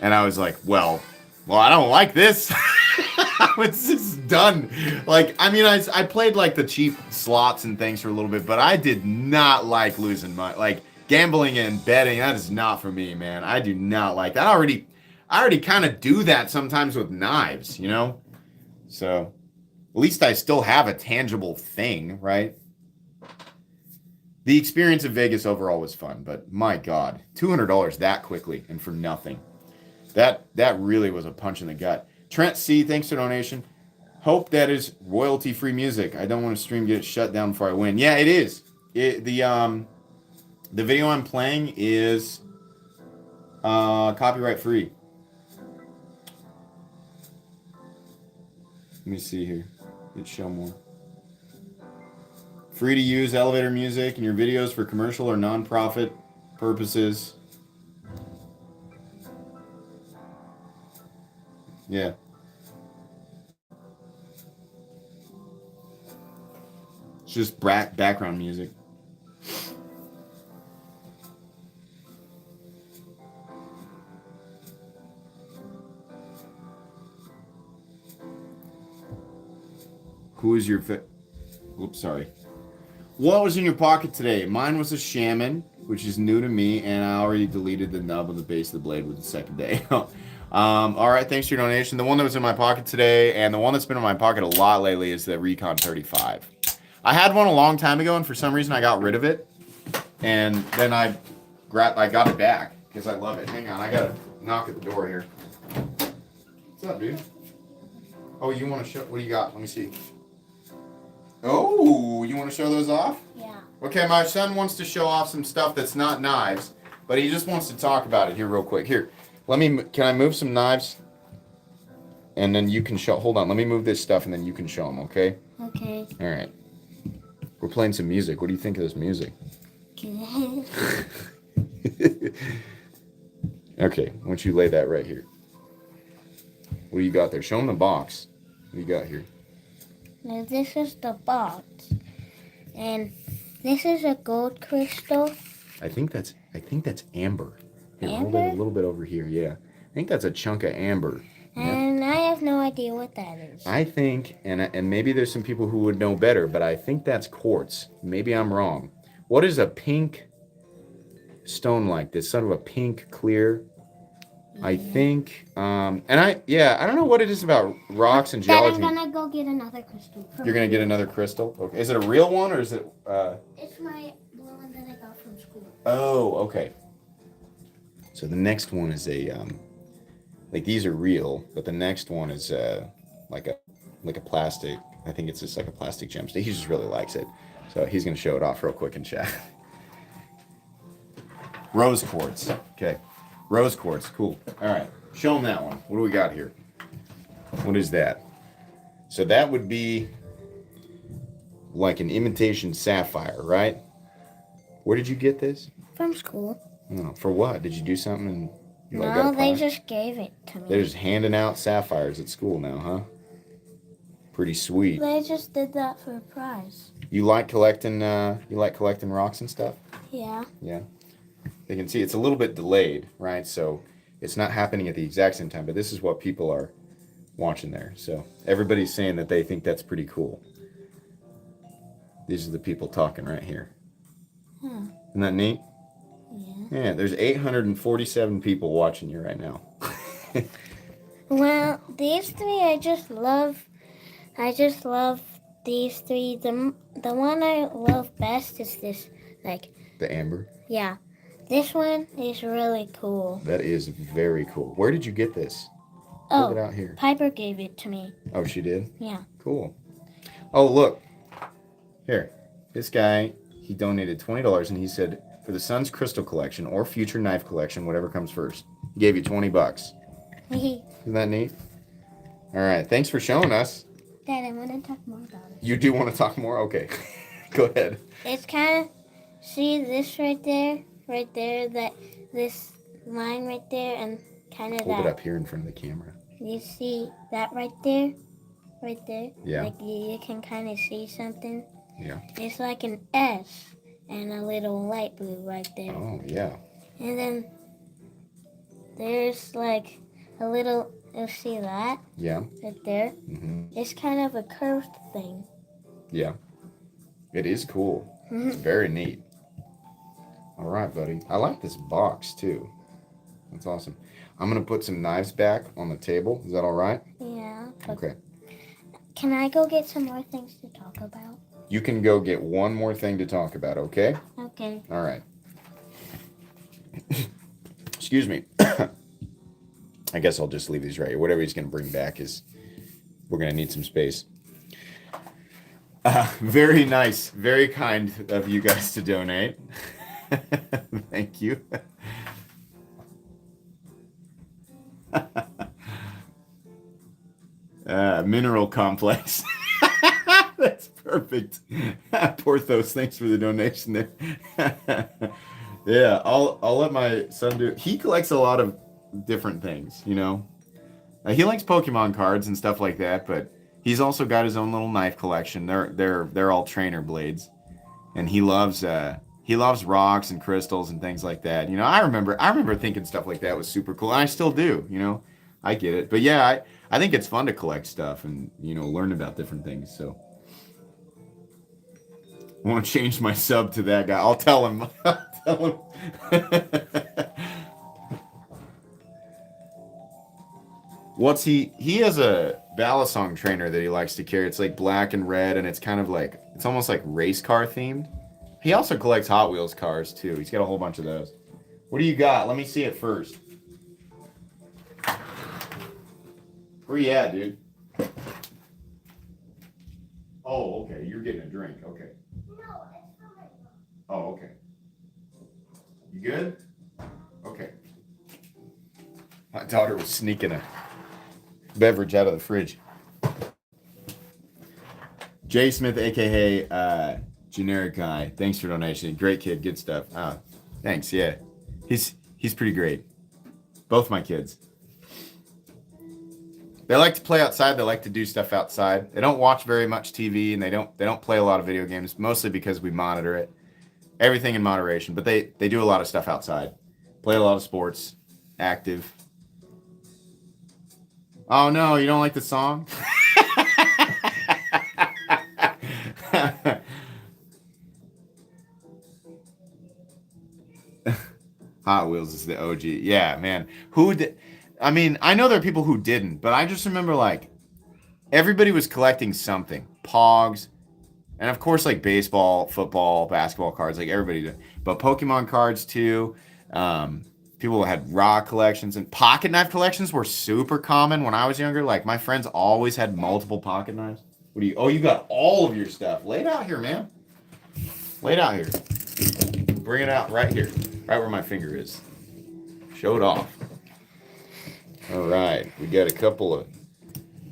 And I was like, well, I don't like this. I was just done. Like, I mean, I played like the cheap slots and things for a little bit, but I did not like losing money. Like, gambling and betting, that is not for me, man. I do not like that. I already kind of do that sometimes with knives, you know? So, at least I still have a tangible thing, right? The experience of Vegas overall was fun, but my God, $200 that quickly and for nothing. That really was a punch in the gut. Trent C, thanks for donation. Hope that is royalty-free music. I don't want to stream get it shut down before I win. Yeah, it is. The video I'm playing is copyright free. Let me see here. Let's show more. Free to use elevator music in your videos for commercial or non-profit purposes. Yeah. It's just background music. Who is your Oops, sorry. What was in your pocket today? Mine was a shaman, which is new to me, and I already deleted the nub on the base of the blade with the second day. All right, thanks for your donation. The one that was in my pocket today, and the one that's been in my pocket a lot lately, is the Recon 35. I had one a long time ago, and for some reason I got rid of it, and then I got it back because I love it. Hang on, I gotta knock at the door here. What's up, dude? Oh, you want to show? What do you got? Let me see. Oh, you want to show those off? Yeah. Okay, my son wants to show off some stuff that's not knives, but he just wants to talk about it here real quick. Here, can I move some knives? And then you can show, hold on, let me move this stuff and then you can show them, okay? Okay. All right. We're playing some music. What do you think of this music? Good. Okay, why don't you lay that right here? What do you got there? Show them the box. What do you got here? Now this is the box, and this is a gold crystal. I think that's amber. Here, Amber? hold it a little bit over here. Yeah, I think that's a chunk of amber. And I have no idea what that is. I think, and maybe there's some people who would know better, but I think that's quartz. Maybe I'm wrong. What is a pink stone like this? Sort of a pink clear. I think, I don't know what it is about rocks and geology. Then I'm gonna go get another crystal. You're gonna get another crystal? Okay. Is it a real one or is it? It's my one that I got from school. Oh, okay. So the next one is a, like these are real, but the next one is like a plastic. I think it's just like a plastic gemstone. He just really likes it, so he's gonna show it off real quick in chat. Rose quartz. Okay. Rose quartz, cool. All right, show them that one. What do we got here? What is that? So that would be like an imitation sapphire, right? Where did you get this? From school. Oh, for what? Did you do something and you got No, a they prize? just gave it to me. They're just handing out sapphires at school now, huh? Pretty sweet. They just did that for a prize. You like collecting rocks and stuff? Yeah. Yeah. They can see it's a little bit delayed, right? So it's not happening at the exact same time, but this is what people are watching there. So everybody's saying that they think that's pretty cool. These are the people talking right here. Huh. Isn't that neat? Yeah. Yeah, there's 847 people watching you right now. Well, these three I just love these three. The one I love best is this, like, The amber. yeah. This one is really cool. That is very cool. Where did you get this? Oh, Look it out here. Piper gave it to me. Oh, she did? Yeah. Cool. Oh, look. Here. This guy, he donated $20 and he said, for the son's crystal collection or future knife collection, whatever comes first. He gave you $20. Isn't that neat? All right. Thanks for showing us. Dad, I want to talk more about it. You do want to talk more? Okay. Go ahead. It's kind of, see this right there, that this line right there, and kind of Hold that. it up here in front of the camera. You see that right there? Yeah. Like you can kind of see something. Yeah. It's like an S and a little light blue right there. Oh, yeah. And then there's like a little, you'll see that Yeah. right there. Mm-hmm. It's kind of a curved thing. Yeah. It is cool. It's very neat. All right, buddy. I like this box, too. That's awesome. I'm going to put some knives back on the table. Is that all right? Yeah. Okay. Can I go get some more things to talk about? You can go get one more thing to talk about, okay? Okay. All right. Excuse me. I guess I'll just leave these right here. Whatever he's going to bring back is, we're going to need some space. Very nice. Very kind of you guys to donate. Thank you. Mineral complex. That's perfect. Porthos, thanks for the donation there. Yeah, I'll let my son do it. He collects a lot of different things, you know. He likes Pokemon cards and stuff like that, but he's also got his own little knife collection. They're all trainer blades, and he loves rocks and crystals and things like that. You know, I remember thinking stuff like that was super cool, and I still do. You know, I get it, but yeah, I think it's fun to collect stuff and, you know, learn about different things. So I want to change my sub to that guy. I'll tell him. I'll tell him. What's he has a Balisong trainer that he likes to carry. It's like black and red, and it's kind of like, it's almost like race car themed. He also collects Hot Wheels cars too. He's got a whole bunch of those. What do you got? Let me see it first. Where you at, dude? Oh, okay. You're getting a drink. Okay. Oh, okay. You good? Okay. My daughter was sneaking a beverage out of the fridge. Jay Smith, aka Generic Guy. Thanks for donation. Great kid, good stuff. Thanks. Yeah, he's pretty great. Both my kids. They like to play outside. They like to do stuff outside. They don't watch very much TV, and they don't play a lot of video games. Mostly because we monitor it. Everything in moderation, but they do a lot of stuff outside. Play a lot of sports. Active. Oh no, you don't like the song? Hot Wheels is the OG. Yeah, man. I mean, I know there are people who didn't, but I just remember like everybody was collecting something. Pogs, and of course like baseball, football, basketball cards, like everybody did. But Pokemon cards too. People had rock collections, and pocket knife collections were super common when I was younger. Like my friends always had multiple pocket knives. What do you? Oh, you got all of your stuff. Lay it out here, man. Lay it out here. Bring it out right here, right where my finger is. Show it off. All right, we got a couple of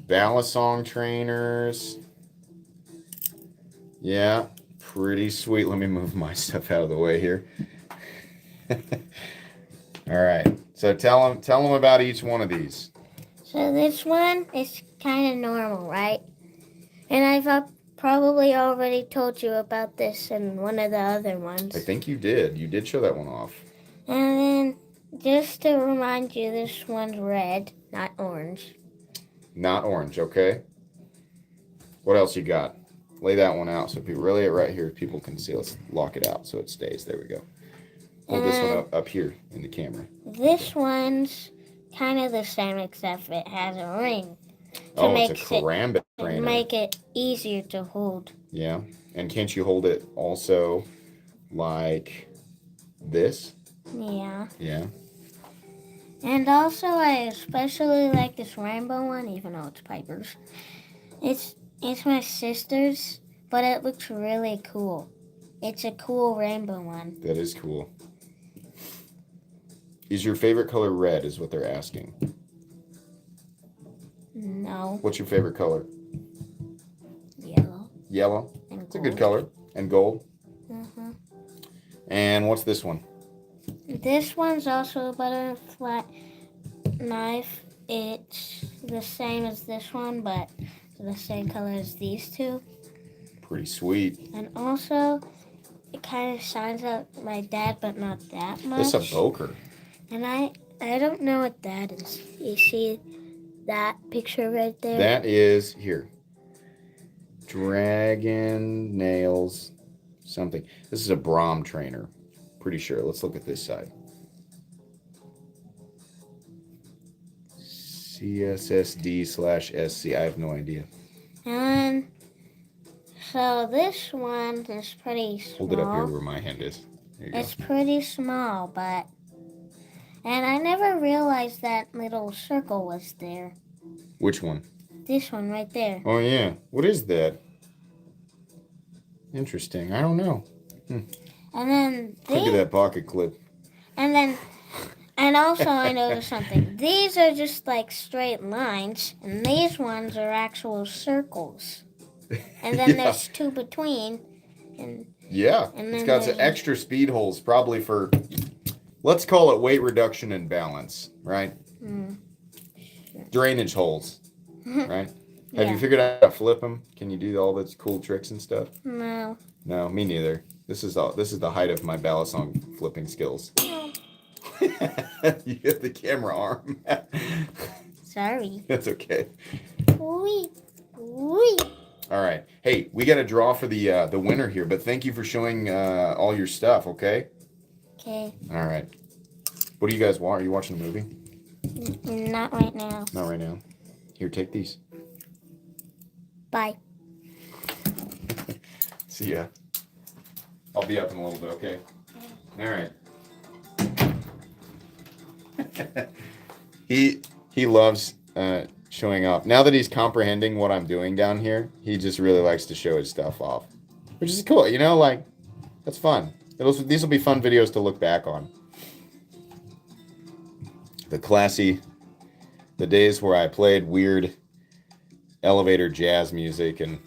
Balisong trainers. Yeah, pretty sweet. Let me move my stuff out of the way here. All right, so tell them about each one of these. So this one is kind of normal, right? And I've probably already told you about this in one of the other ones. I think you did. You did show that one off. And then, just to remind you, this one's red, not orange. Not orange, okay. What else you got? Lay that one out so people really right here people can see. Let's lock it out so it stays. There we go. Hold this one up here in the camera. This one's kind of the same, except it has a ring. Oh, it's a karambit trainer. To make it easier to hold. Yeah, and can't you hold it also like this? Yeah. Yeah. And also, I especially like this rainbow one, even though it's Piper's. It's my sister's, but it looks really cool. It's a cool rainbow one. That is cool. Is your favorite color red, is what they're asking? No. What's your favorite color? Yellow. Yellow? And It's a good color. And gold? Mm-hmm. And what's this one? This one's also a butterfly knife. It's the same as this one, but the same color as these two. Pretty sweet. And also, it kind of shines out my dad, but not that much. It's a Boker. And I don't know what that is. You see that picture right there? That is, here, Dragon Nails something. This is a Braum trainer. Pretty sure. Let's look at this side. CSSD/SC. I have no idea. And so this one is pretty small. Hold it up here where my hand is. There you It's pretty small, but And I never realized that little circle was there. Which one? This one right there. Oh, yeah. What is that? Interesting. I don't know. And then Look at that pocket clip. And also I noticed something. These are just like straight lines, and these ones are actual circles. And then there's two between. And it's got some extra speed holes, probably for, let's call it weight reduction and balance, right? Sure. Drainage holes, right? Yeah. Have you figured out how to flip them? Can you do all those cool tricks and stuff? No. No, me neither. This is the height of my Balisong flipping skills. You hit the camera arm. Sorry. That's okay. Wee. Wee. All right. Hey, we got a draw for the winner here, but thank you for showing all your stuff, okay? Okay. All right. What do you guys want? Are you watching the movie? Not right now. Not right now. Here, take these. Bye. See ya. I'll be up in a little bit, okay? All right. He loves showing off. Now that he's comprehending what I'm doing down here, he just really likes to show his stuff off, which is cool. You know, like, that's fun. These will be fun videos to look back on. The days where I played weird elevator jazz music, and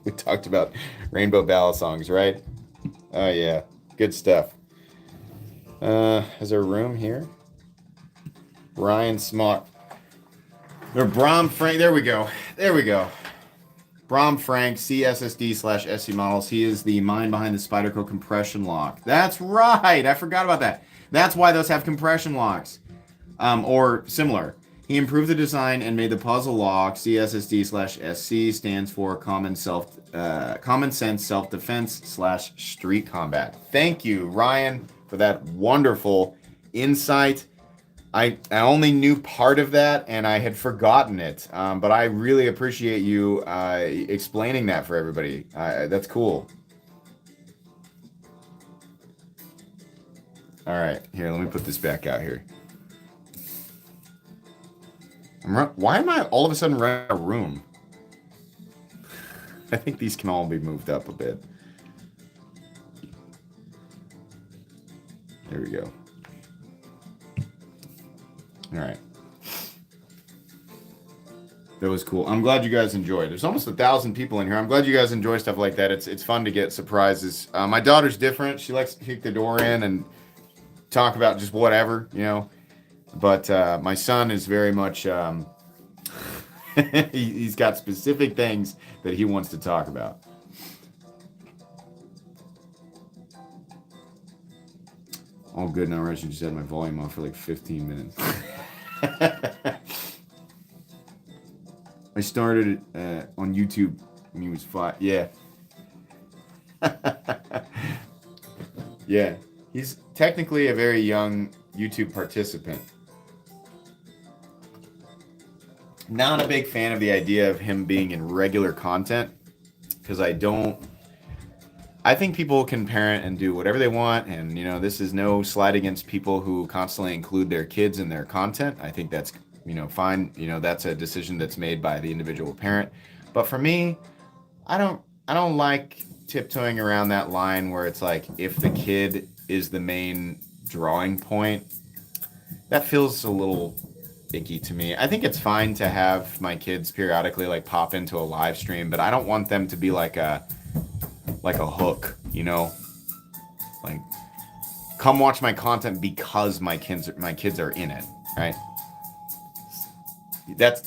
we talked about Rainbow Balisongs, right? Oh yeah, good stuff. Is there room here? Ryan Smart. Or Brom Frank. There we go. There we go. Brom Frank, CSSD/SC models. He is the mind behind the Spyderco compression lock. That's right. I forgot about that. That's why those have compression locks. Or similar. He improved the design and made the puzzle lock. CSSD/SC stands for common sense self-defense / street combat. Thank you, Ryan, for that wonderful insight. I only knew part of that, and I had forgotten it. But I really appreciate you explaining that for everybody. That's cool. All right, here, let me put this back out here. Why am I all of a sudden running out of room? I think these can all be moved up a bit. There we go. All right. That was cool. I'm glad you guys enjoyed. There's almost 1,000 people in here. I'm glad you guys enjoy stuff like that. It's fun to get surprises. My daughter's different. She likes to kick the door in and talk about just whatever, you know. But my son is very much, he's got specific things that he wants to talk about. Oh, good. Now I just had my volume on for like 15 minutes. I started on YouTube when he was 5. Yeah. Yeah. He's technically a very young YouTube participant. Not a big fan of the idea of him being in regular content, because I think people can parent and do whatever they want, and you know, this is no slight against people who constantly include their kids in their content. I think that's, you know, fine. You know, that's a decision that's made by the individual parent. But for me, I don't like tiptoeing around that line where it's like, if the kid is the main drawing point, that feels a little icky to me. I think it's fine to have my kids periodically like pop into a live stream, but I don't want them to be like a hook, you know? Like, come watch my content because my kids are in it, right? That's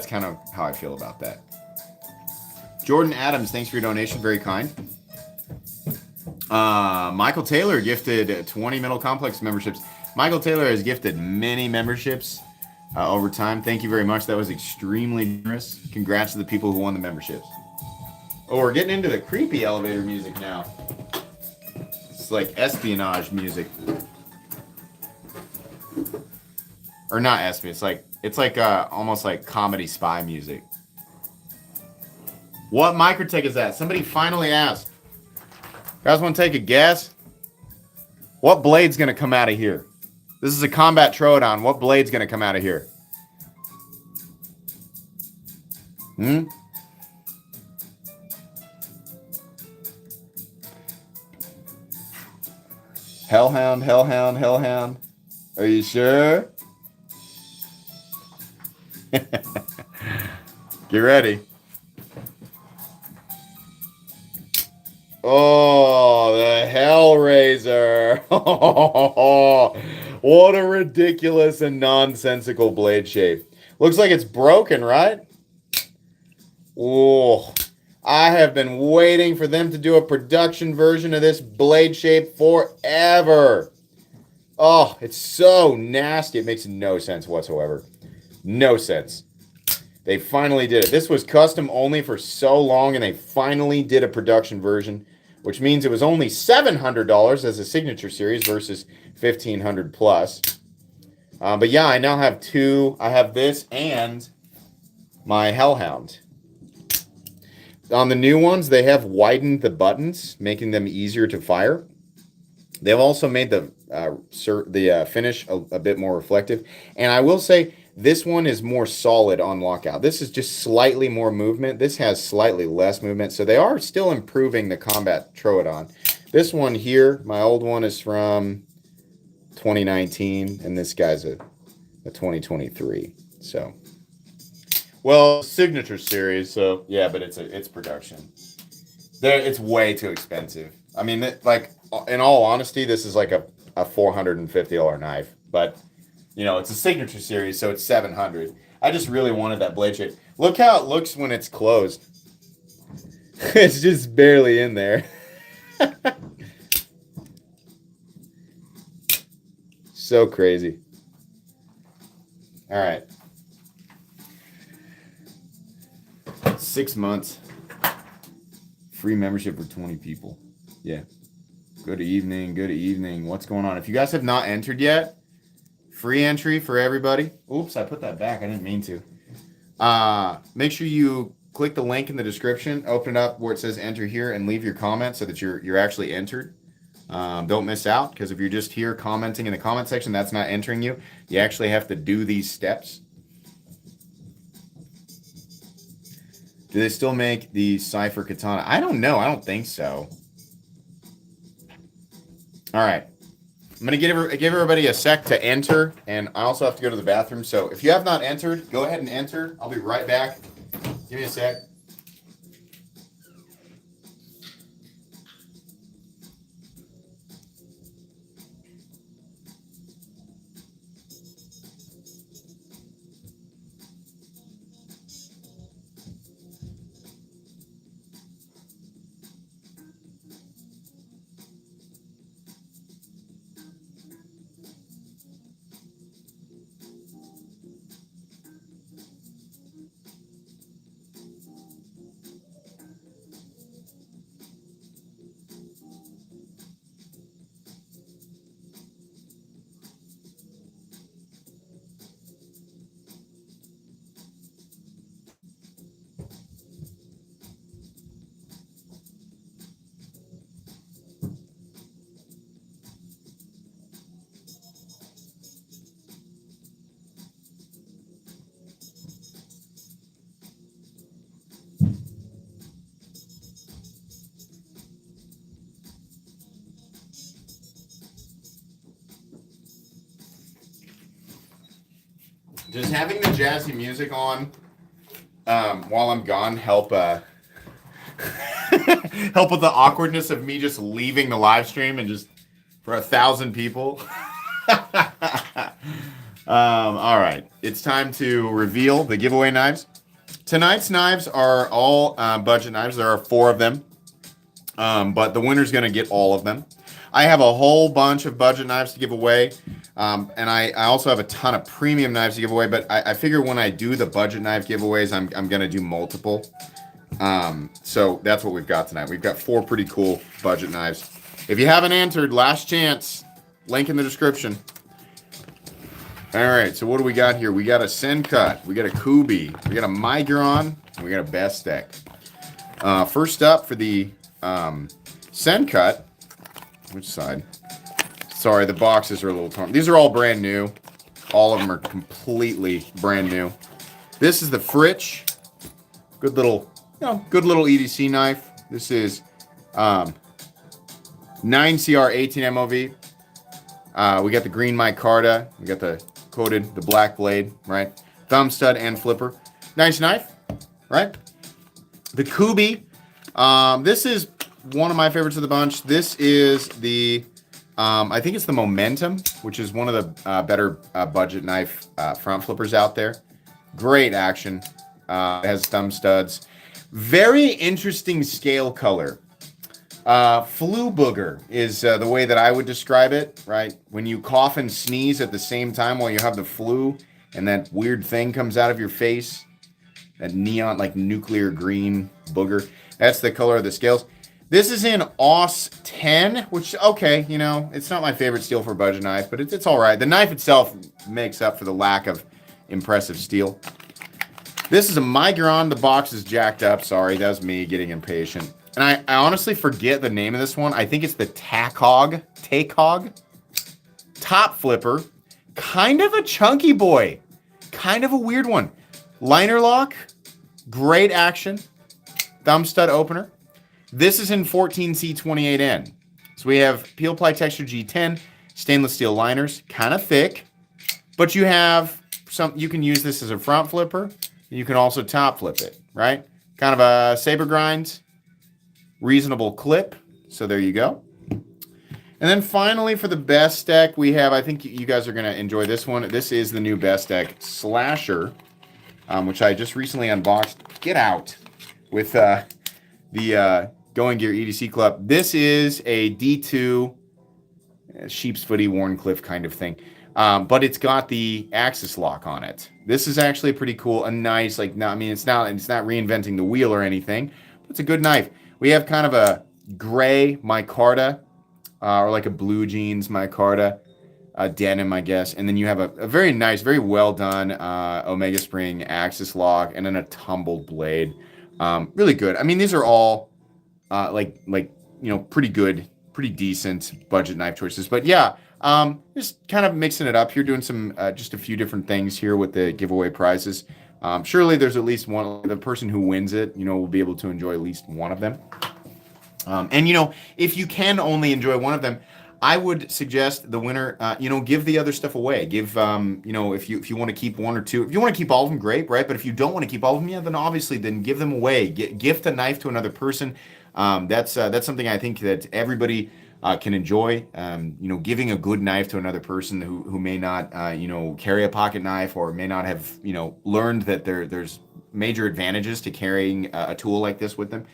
kind of how I feel about that. Jordan Adams, thanks for your donation, very kind. Michael Taylor gifted 20 Metal Complex memberships. Michael Taylor has gifted many memberships over time. Thank you very much. That was extremely generous. Congrats to the people who won the memberships. Oh, we're getting into the creepy elevator music now. It's like espionage music. Or not espionage. It's like almost like comedy spy music. What microtech is that? Somebody finally asked. You guys want to take a guess? What blade's going to come out of here? This is a combat Troodon. What blade's going to come out of here? Hmm? Hellhound, Hellhound, Hellhound. Are you sure? Get ready. Oh, the Hellraiser. What a ridiculous and nonsensical blade shape. Looks like it's broken, right? Oh, I have been waiting for them to do a production version of this blade shape forever. Oh, it's so nasty. It makes no sense whatsoever. No sense. They finally did it. This was custom only for so long, and they finally did a production version, which means it was only $700 as a signature series versus $1,500 plus. But yeah, I now have two. I have this and my Hellhound. On the new ones, they have widened the buttons, making them easier to fire. They've also made the finish a bit more reflective. And I will say, this one is more solid on lockout. This is just slightly more movement. This has slightly less movement. So they are still improving the combat Troodon. This one here, my old one, is from 2019. And this guy's a 2023. So, well, signature series. So, yeah, but it's production. It's way too expensive. I mean, like, in all honesty, this is like a $450 knife. But... you know, it's a signature series, so it's $700. I just really wanted that blade shape. Look how it looks when it's closed. It's just barely in there. So crazy. All right. 6 months. Free membership for 20 people. Yeah. Good evening. Good evening. What's going on? If you guys have not entered yet, free entry for everybody. Oops, I put that back. I didn't mean to. Make sure you click the link in the description, open it up where it says enter here, and leave your comment so that you're actually entered. Don't miss out, because if you're just here commenting in the comment section, that's not entering you. You actually have to do these steps. Do they still make the Cypher Katana? I don't know. I don't think so. All right. I'm going to give everybody a sec to enter, and I also have to go to the bathroom. So if you have not entered, go ahead and enter. I'll be right back. Give me a sec. Does having the jazzy music on while I'm gone help help with the awkwardness of me just leaving the live stream and just for 1,000 people? All right, it's time to reveal the giveaway knives. Tonight's knives are all budget knives. There are 4 of them, but the winner's going to get all of them. I have a whole bunch of budget knives to give away. And I also have a ton of premium knives to give away, but I figure when I do the budget knife giveaways, I'm going to do multiple. So that's what we've got tonight. We've got 4 pretty cool budget knives. If you haven't entered, last chance, link in the description. All right, so what do we got here? We got a Sencut, we got a Kubi, we got a Migron, and we got a Bestek. First up for the Sencut, which side? Sorry, the boxes are a little torn. These are all brand new. All of them are completely brand new. This is the Fritch. Good little, good little EDC knife. This is 9CR 18 MOV. We got the green micarta. We got the coated, the black blade, right? Thumb stud and flipper. Nice knife, right? The Kubi. This is one of my favorites of the bunch. This is the, I think it's the Momentum, which is one of the better budget knife front flippers out there. Great action. It has thumb studs. Very interesting scale color. Flu booger is the way that I would describe it, right? When you cough and sneeze at the same time while you have the flu and that weird thing comes out of your face, that neon, like nuclear green booger. That's the color of the scales. This is in AUS 10, which, okay, it's not my favorite steel for a budget knife, but it's all right. The knife itself makes up for the lack of impressive steel. This is a Migron. The box is jacked up. Sorry, that was me getting impatient. And I honestly forget the name of this one. I think it's the Takhog. Top flipper. Kind of a chunky boy. Kind of a weird one. Liner lock. Great action. Thumb stud opener. This is in 14C28N. So we have Peel Ply Texture G10. Stainless steel liners. Kind of thick. But you have some. You can use this as a front flipper. You can also top flip it, right? Kind of a saber grind. Reasonable clip. So there you go. And then finally for the best deck, we have, I think you guys are going to enjoy this one. This is the new best deck Slasher, which I just recently unboxed. Get out with the Going Gear EDC Club. This is a D2 sheep's footy Warncliffe kind of thing. But it's got the axis lock on it. This is actually pretty cool, a nice, it's not reinventing the wheel or anything, but it's a good knife. We have kind of a gray micarta, or like a blue jeans micarta, denim, I guess. And then you have a very nice, very well done Omega Spring axis lock, and then a tumbled blade. Really good. I mean, these are all pretty good, pretty decent budget knife choices. But yeah, just kind of mixing it up here, doing some just a few different things here with the giveaway prizes. Surely there's at least one. The person who wins it, will be able to enjoy at least one of them. And if you can only enjoy one of them, I would suggest the winner, give the other stuff away. Give, if you want to keep one or two, if you want to keep all of them, great, right? But if you don't want to keep all of them, then obviously give them away. Gift a knife to another person. That's something I think that everybody can enjoy. Giving a good knife to another person who may not, carry a pocket knife or may not have, learned that there's major advantages to carrying a tool like this with them.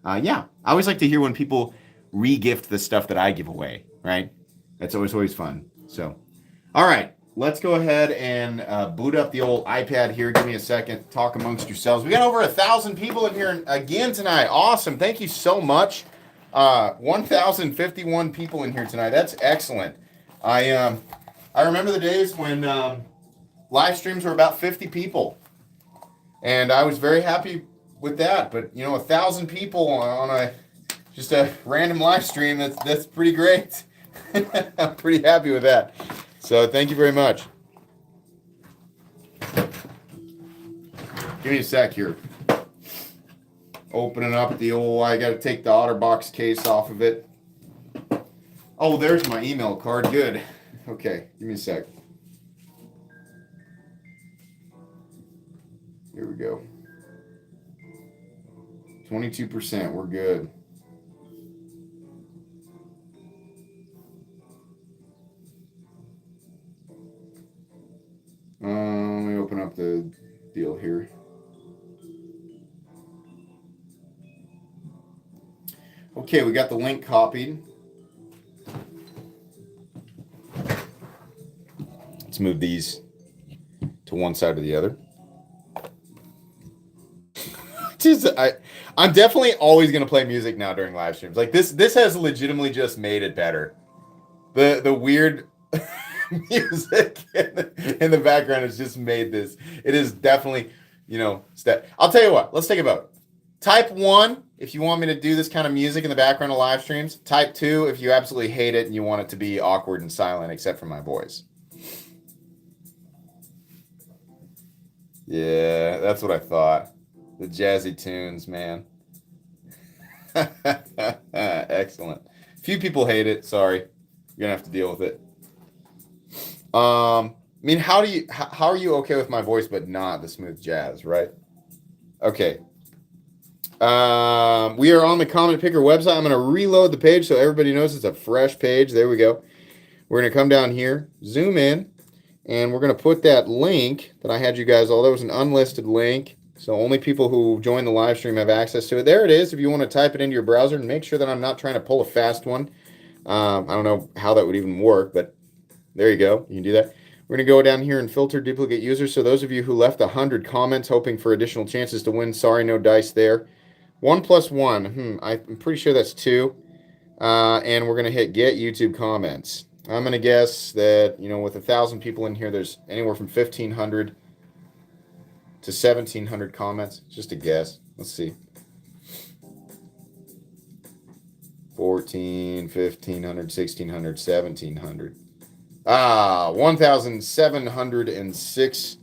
I always like to hear when people re-gift the stuff that I give away, right? That's always fun. So, all right, let's go ahead and boot up the old iPad here. Give me a second. Talk amongst yourselves. We got over 1,000 people in here again tonight. Awesome. Thank you so much. 1,051 people in here tonight. That's excellent. I remember the days when live streams were about 50 people, and I was very happy with that. But 1,000 people on just a random live stream, that's pretty great. I'm pretty happy with that. So thank you very much. Give me a sec here. Opening up the old, I got to take the OtterBox case off of it. Oh, there's my email card. Good. Okay, give me a sec. Here we go. 22%, we're good. Let me open up the deal here. Okay, we got the link copied. Let's move these to one side or the other. I'm definitely always going to play music now during live streams. Like this has legitimately just made it better. The weird music in the background has just made this. It is definitely, I'll tell you what. Let's take a vote. Type 1 if you want me to do this kind of music in the background of live streams. Type 2 if you absolutely hate it and you want it to be awkward and silent except for my voice. Yeah, that's what I thought. The jazzy tunes, man. Excellent. Few people hate it. Sorry. You're going to have to deal with it. I mean, how are you okay with my voice but not the smooth jazz, right? Okay. We are on the comment picker website. I'm going to reload the page so everybody knows it's a fresh page. There we go. We're going to come down here, zoom in, and we're going to put that link that I had you guys all. That was an unlisted link, so only people who join the live stream have access to it. There it is. If you want to type it into your browser, and make sure that I'm not trying to pull a fast one. I don't know how that would even work, but there you go. You can do that. We're going to go down here and filter duplicate users. So those of you who left 100 comments hoping for additional chances to win, sorry, no dice there. 1 plus 1. I'm pretty sure that's 2. And we're going to hit get YouTube comments. I'm going to guess that, with 1,000 people in here, there's anywhere from 1,500 to 1,700 comments. Just a guess. Let's see. 1,400, 1,500, 1,600, 1,700. 1,706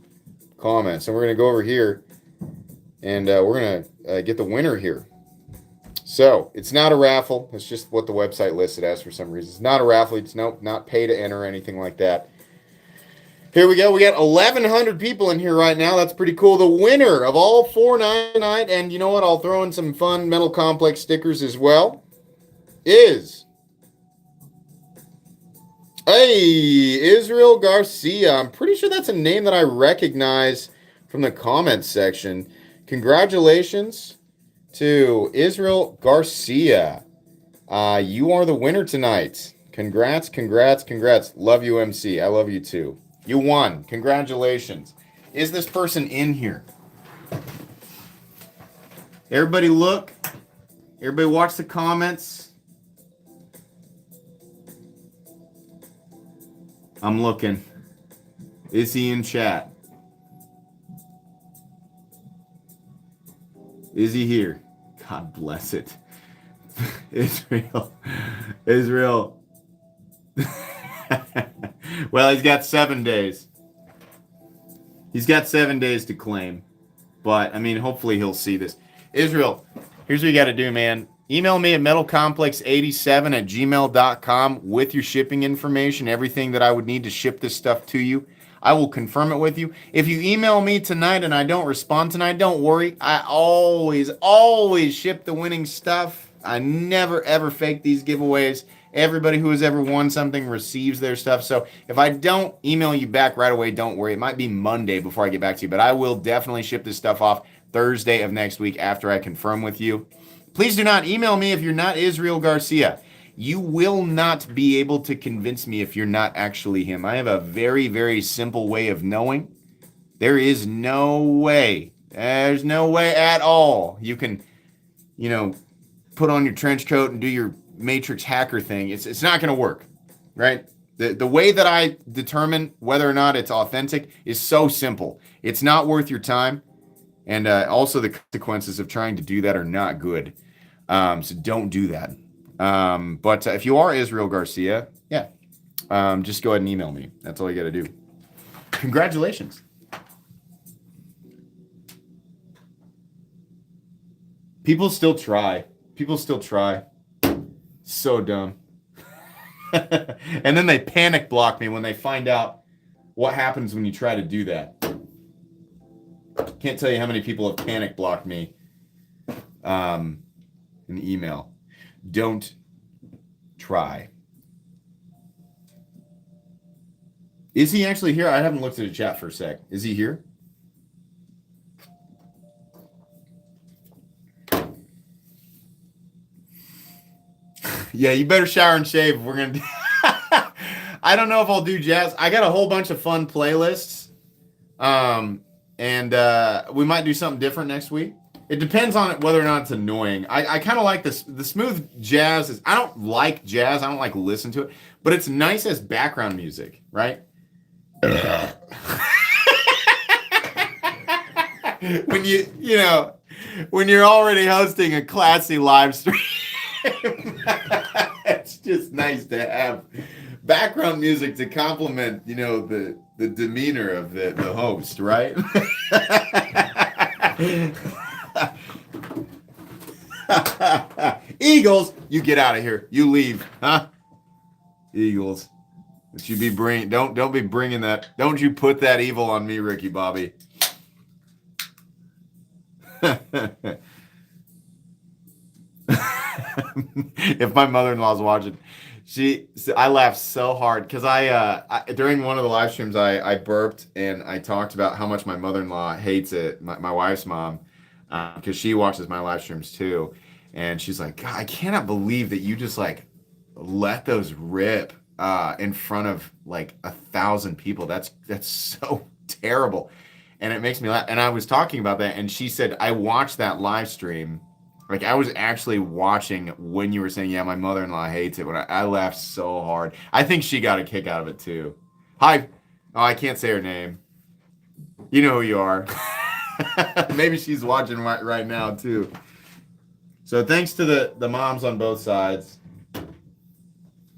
comments. And we're going to go over here and we're going to get the winner here. So it's not a raffle. It's just what the website listed as for some reason. It's not a raffle. It's not pay to enter or anything like that. Here we go. We got 1,100 people in here right now. That's pretty cool. The winner of all 4 tonight, and you know what? I'll throw in some fun Metal Complex stickers as well, is... Hey, Israel Garcia. I'm pretty sure that's a name that I recognize from the comments section. Congratulations to Israel Garcia. You are the winner tonight. Congrats, congrats, congrats. Love you, MC. I love you too. You won. Congratulations. Is this person in here? Everybody look. Everybody watch the comments. I'm looking. Is he in chat? Is he here? God bless it. Israel. Well, he's got 7 days. He's got 7 days to claim. But, I mean, hopefully he'll see this. Israel, here's what you got to do, man. Email me at metalcomplex87@gmail.com with your shipping information, everything that I would need to ship this stuff to you. I will confirm it with you. If you email me tonight and I don't respond tonight, don't worry. I always ship the winning stuff. I never, ever fake these giveaways. Everybody who has ever won something receives their stuff. So if I don't email you back right away, don't worry. It might be Monday before I get back to you, but I will definitely ship this stuff off Thursday of next week after I confirm with you. Please do not email me if you're not Israel Garcia. You will not be able to convince me if you're not actually him. I have a very, very simple way of knowing. There is no way. There's no way at all. You can, put on your trench coat and do your Matrix hacker thing. It's not going to work, right? The way that I determine whether or not it's authentic is so simple. It's not worth your time. And also the consequences of trying to do that are not good. So don't do that. But if you are Israel Garcia, just go ahead and email me. That's all you got to do. Congratulations. People still try. So dumb. And then they panic block me when they find out what happens when you try to do that. Can't tell you how many people have panic blocked me in email. Don't try. Is he actually here? I haven't looked at the chat for a sec. Is he here? Yeah, you better shower and shave if we're going to do... I don't know if I'll do jazz. I got a whole bunch of fun playlists. And we might do something different next week. It depends on whether or not it's annoying. I kind of like this. The smooth jazz I don't like jazz. I don't like listen to it. But it's nice as background music, right? When when you're already hosting a classy live stream. It's just nice to have background music to complement, the demeanor of the host, right? Eagles, you get out of here. You leave, huh? Eagles. Don't be bringing that. Don't you put that evil on me, Ricky Bobby. If my mother-in-law's watching, I laughed so hard because I during one of the live streams I burped and I talked about how much my mother-in-law hates it, my wife's mom, because she watches my live streams too, and she's like, God, I cannot believe that you just like let those rip in front of like 1,000 people. That's so terrible, and it makes me laugh. And I was talking about that, and she said I watched that live stream. Like, I was actually watching when you were saying, yeah, my mother-in-law hates it. When I laughed so hard. I think she got a kick out of it, too. Hi. Oh, I can't say her name. You know who you are. Maybe she's watching right now, too. So thanks to the moms on both sides.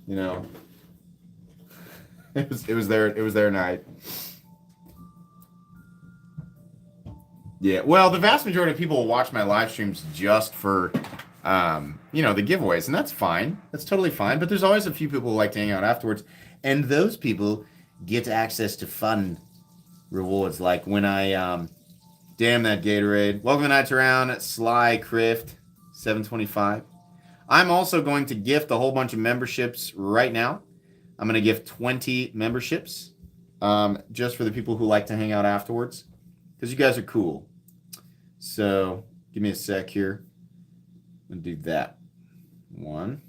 It was their night. Yeah, well, the vast majority of people will watch my live streams just for, the giveaways, and that's fine. That's totally fine. But there's always a few people who like to hang out afterwards, and those people get access to fun rewards, like when I, damn that Gatorade. Welcome to Nights Around, Sly Crift, 725. I'm also going to gift a whole bunch of memberships right now. I'm going to gift 20 memberships, just for the people who like to hang out afterwards, because you guys are cool. So give me a sec here. I'm gonna do that. One.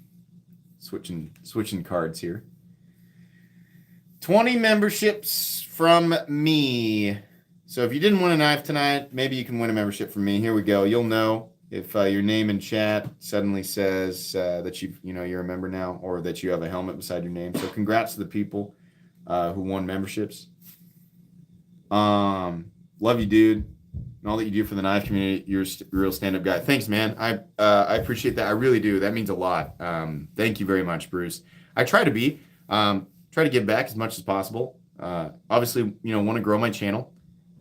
Switching cards here. 20 memberships from me. So if you didn't win a knife tonight, maybe you can win a membership from me. Here we go. You'll know if your name in chat suddenly says that you're a member now, or that you have a helmet beside your name. So congrats to the people who won memberships. Love you, dude. And all that you do for the knife community. You're a real stand-up guy. Thanks, man. I appreciate that. I really do. That means a lot. Thank you very much, Bruce. I try to give back as much as possible. Obviously, want to grow my channel,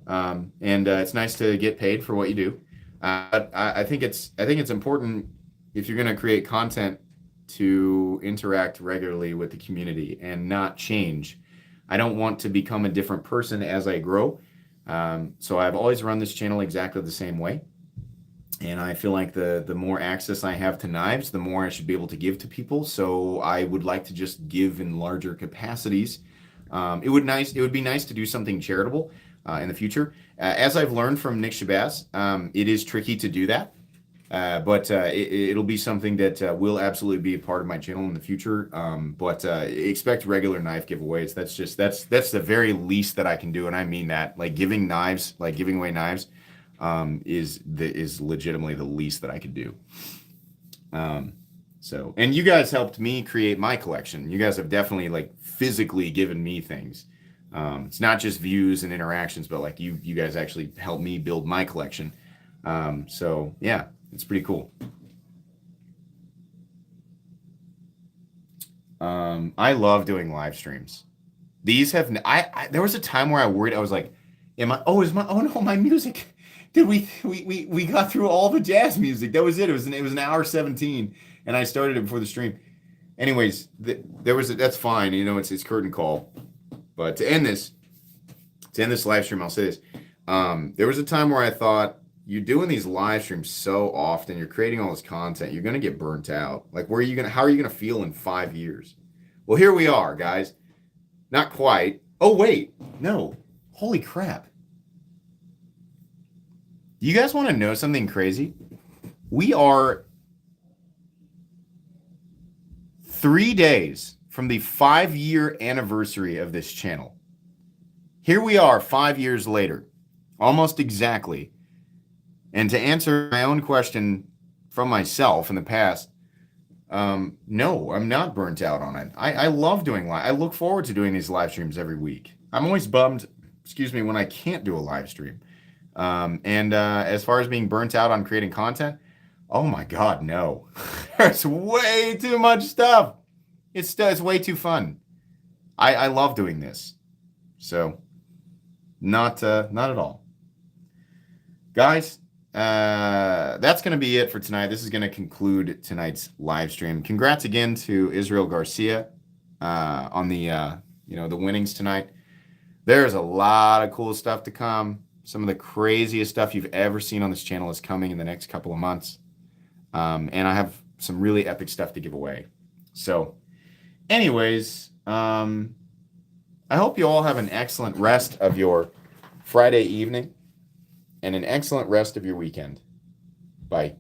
and it's nice to get paid for what you do. But I think it's important, if you're going to create content, to interact regularly with the community and not change. I don't want to become a different person as I grow. So I've always run this channel exactly the same way. And I feel like the more access I have to knives, the more I should be able to give to people. So I would like to just give in larger capacities. It would be nice to do something charitable in the future. As I've learned from Nick Shabazz, it is tricky to do that. But it'll be something that will absolutely be a part of my channel in the future. But expect regular knife giveaways. That's the very least that I can do, and I mean that. Like giving away knives, is legitimately the least that I could do. And you guys helped me create my collection. You guys have definitely physically given me things. It's not just views and interactions, but you guys actually helped me build my collection. So yeah. It's pretty cool. I love doing live streams. These have there was a time where I worried. I was like, my music. Did we got through all the jazz music? That was it. It was an hour 17, and I started it before the stream. Anyways, that's fine. It's curtain call. But to end this live stream, I'll say this. There was a time where I thought, you're doing these live streams so often, you're creating all this content, you're going to get burnt out. How are you going to feel in 5 years? Well, here we are, guys. Not quite. Oh, wait. No. Holy crap. Do you guys want to know something crazy? We are 3 days from the 5-year anniversary of this channel. Here we are 5 years later, almost exactly. And to answer my own question from myself in the past, no, I'm not burnt out on it. I love doing live. I look forward to doing these live streams every week. I'm always bummed, when I can't do a live stream. And as far as being burnt out on creating content, oh my God, no. There's way too much stuff. It's way too fun. I love doing this. So not at all. Guys, that's going to be it for tonight. This is going to conclude tonight's live stream. Congrats again to Israel Garcia on the the winnings tonight. There's a lot of cool stuff to come. Some of the craziest stuff you've ever seen on this channel is coming in the next couple of months. And I have some really epic stuff to give away. So anyways, I hope you all have an excellent rest of your Friday evening and an excellent rest of your weekend. Bye.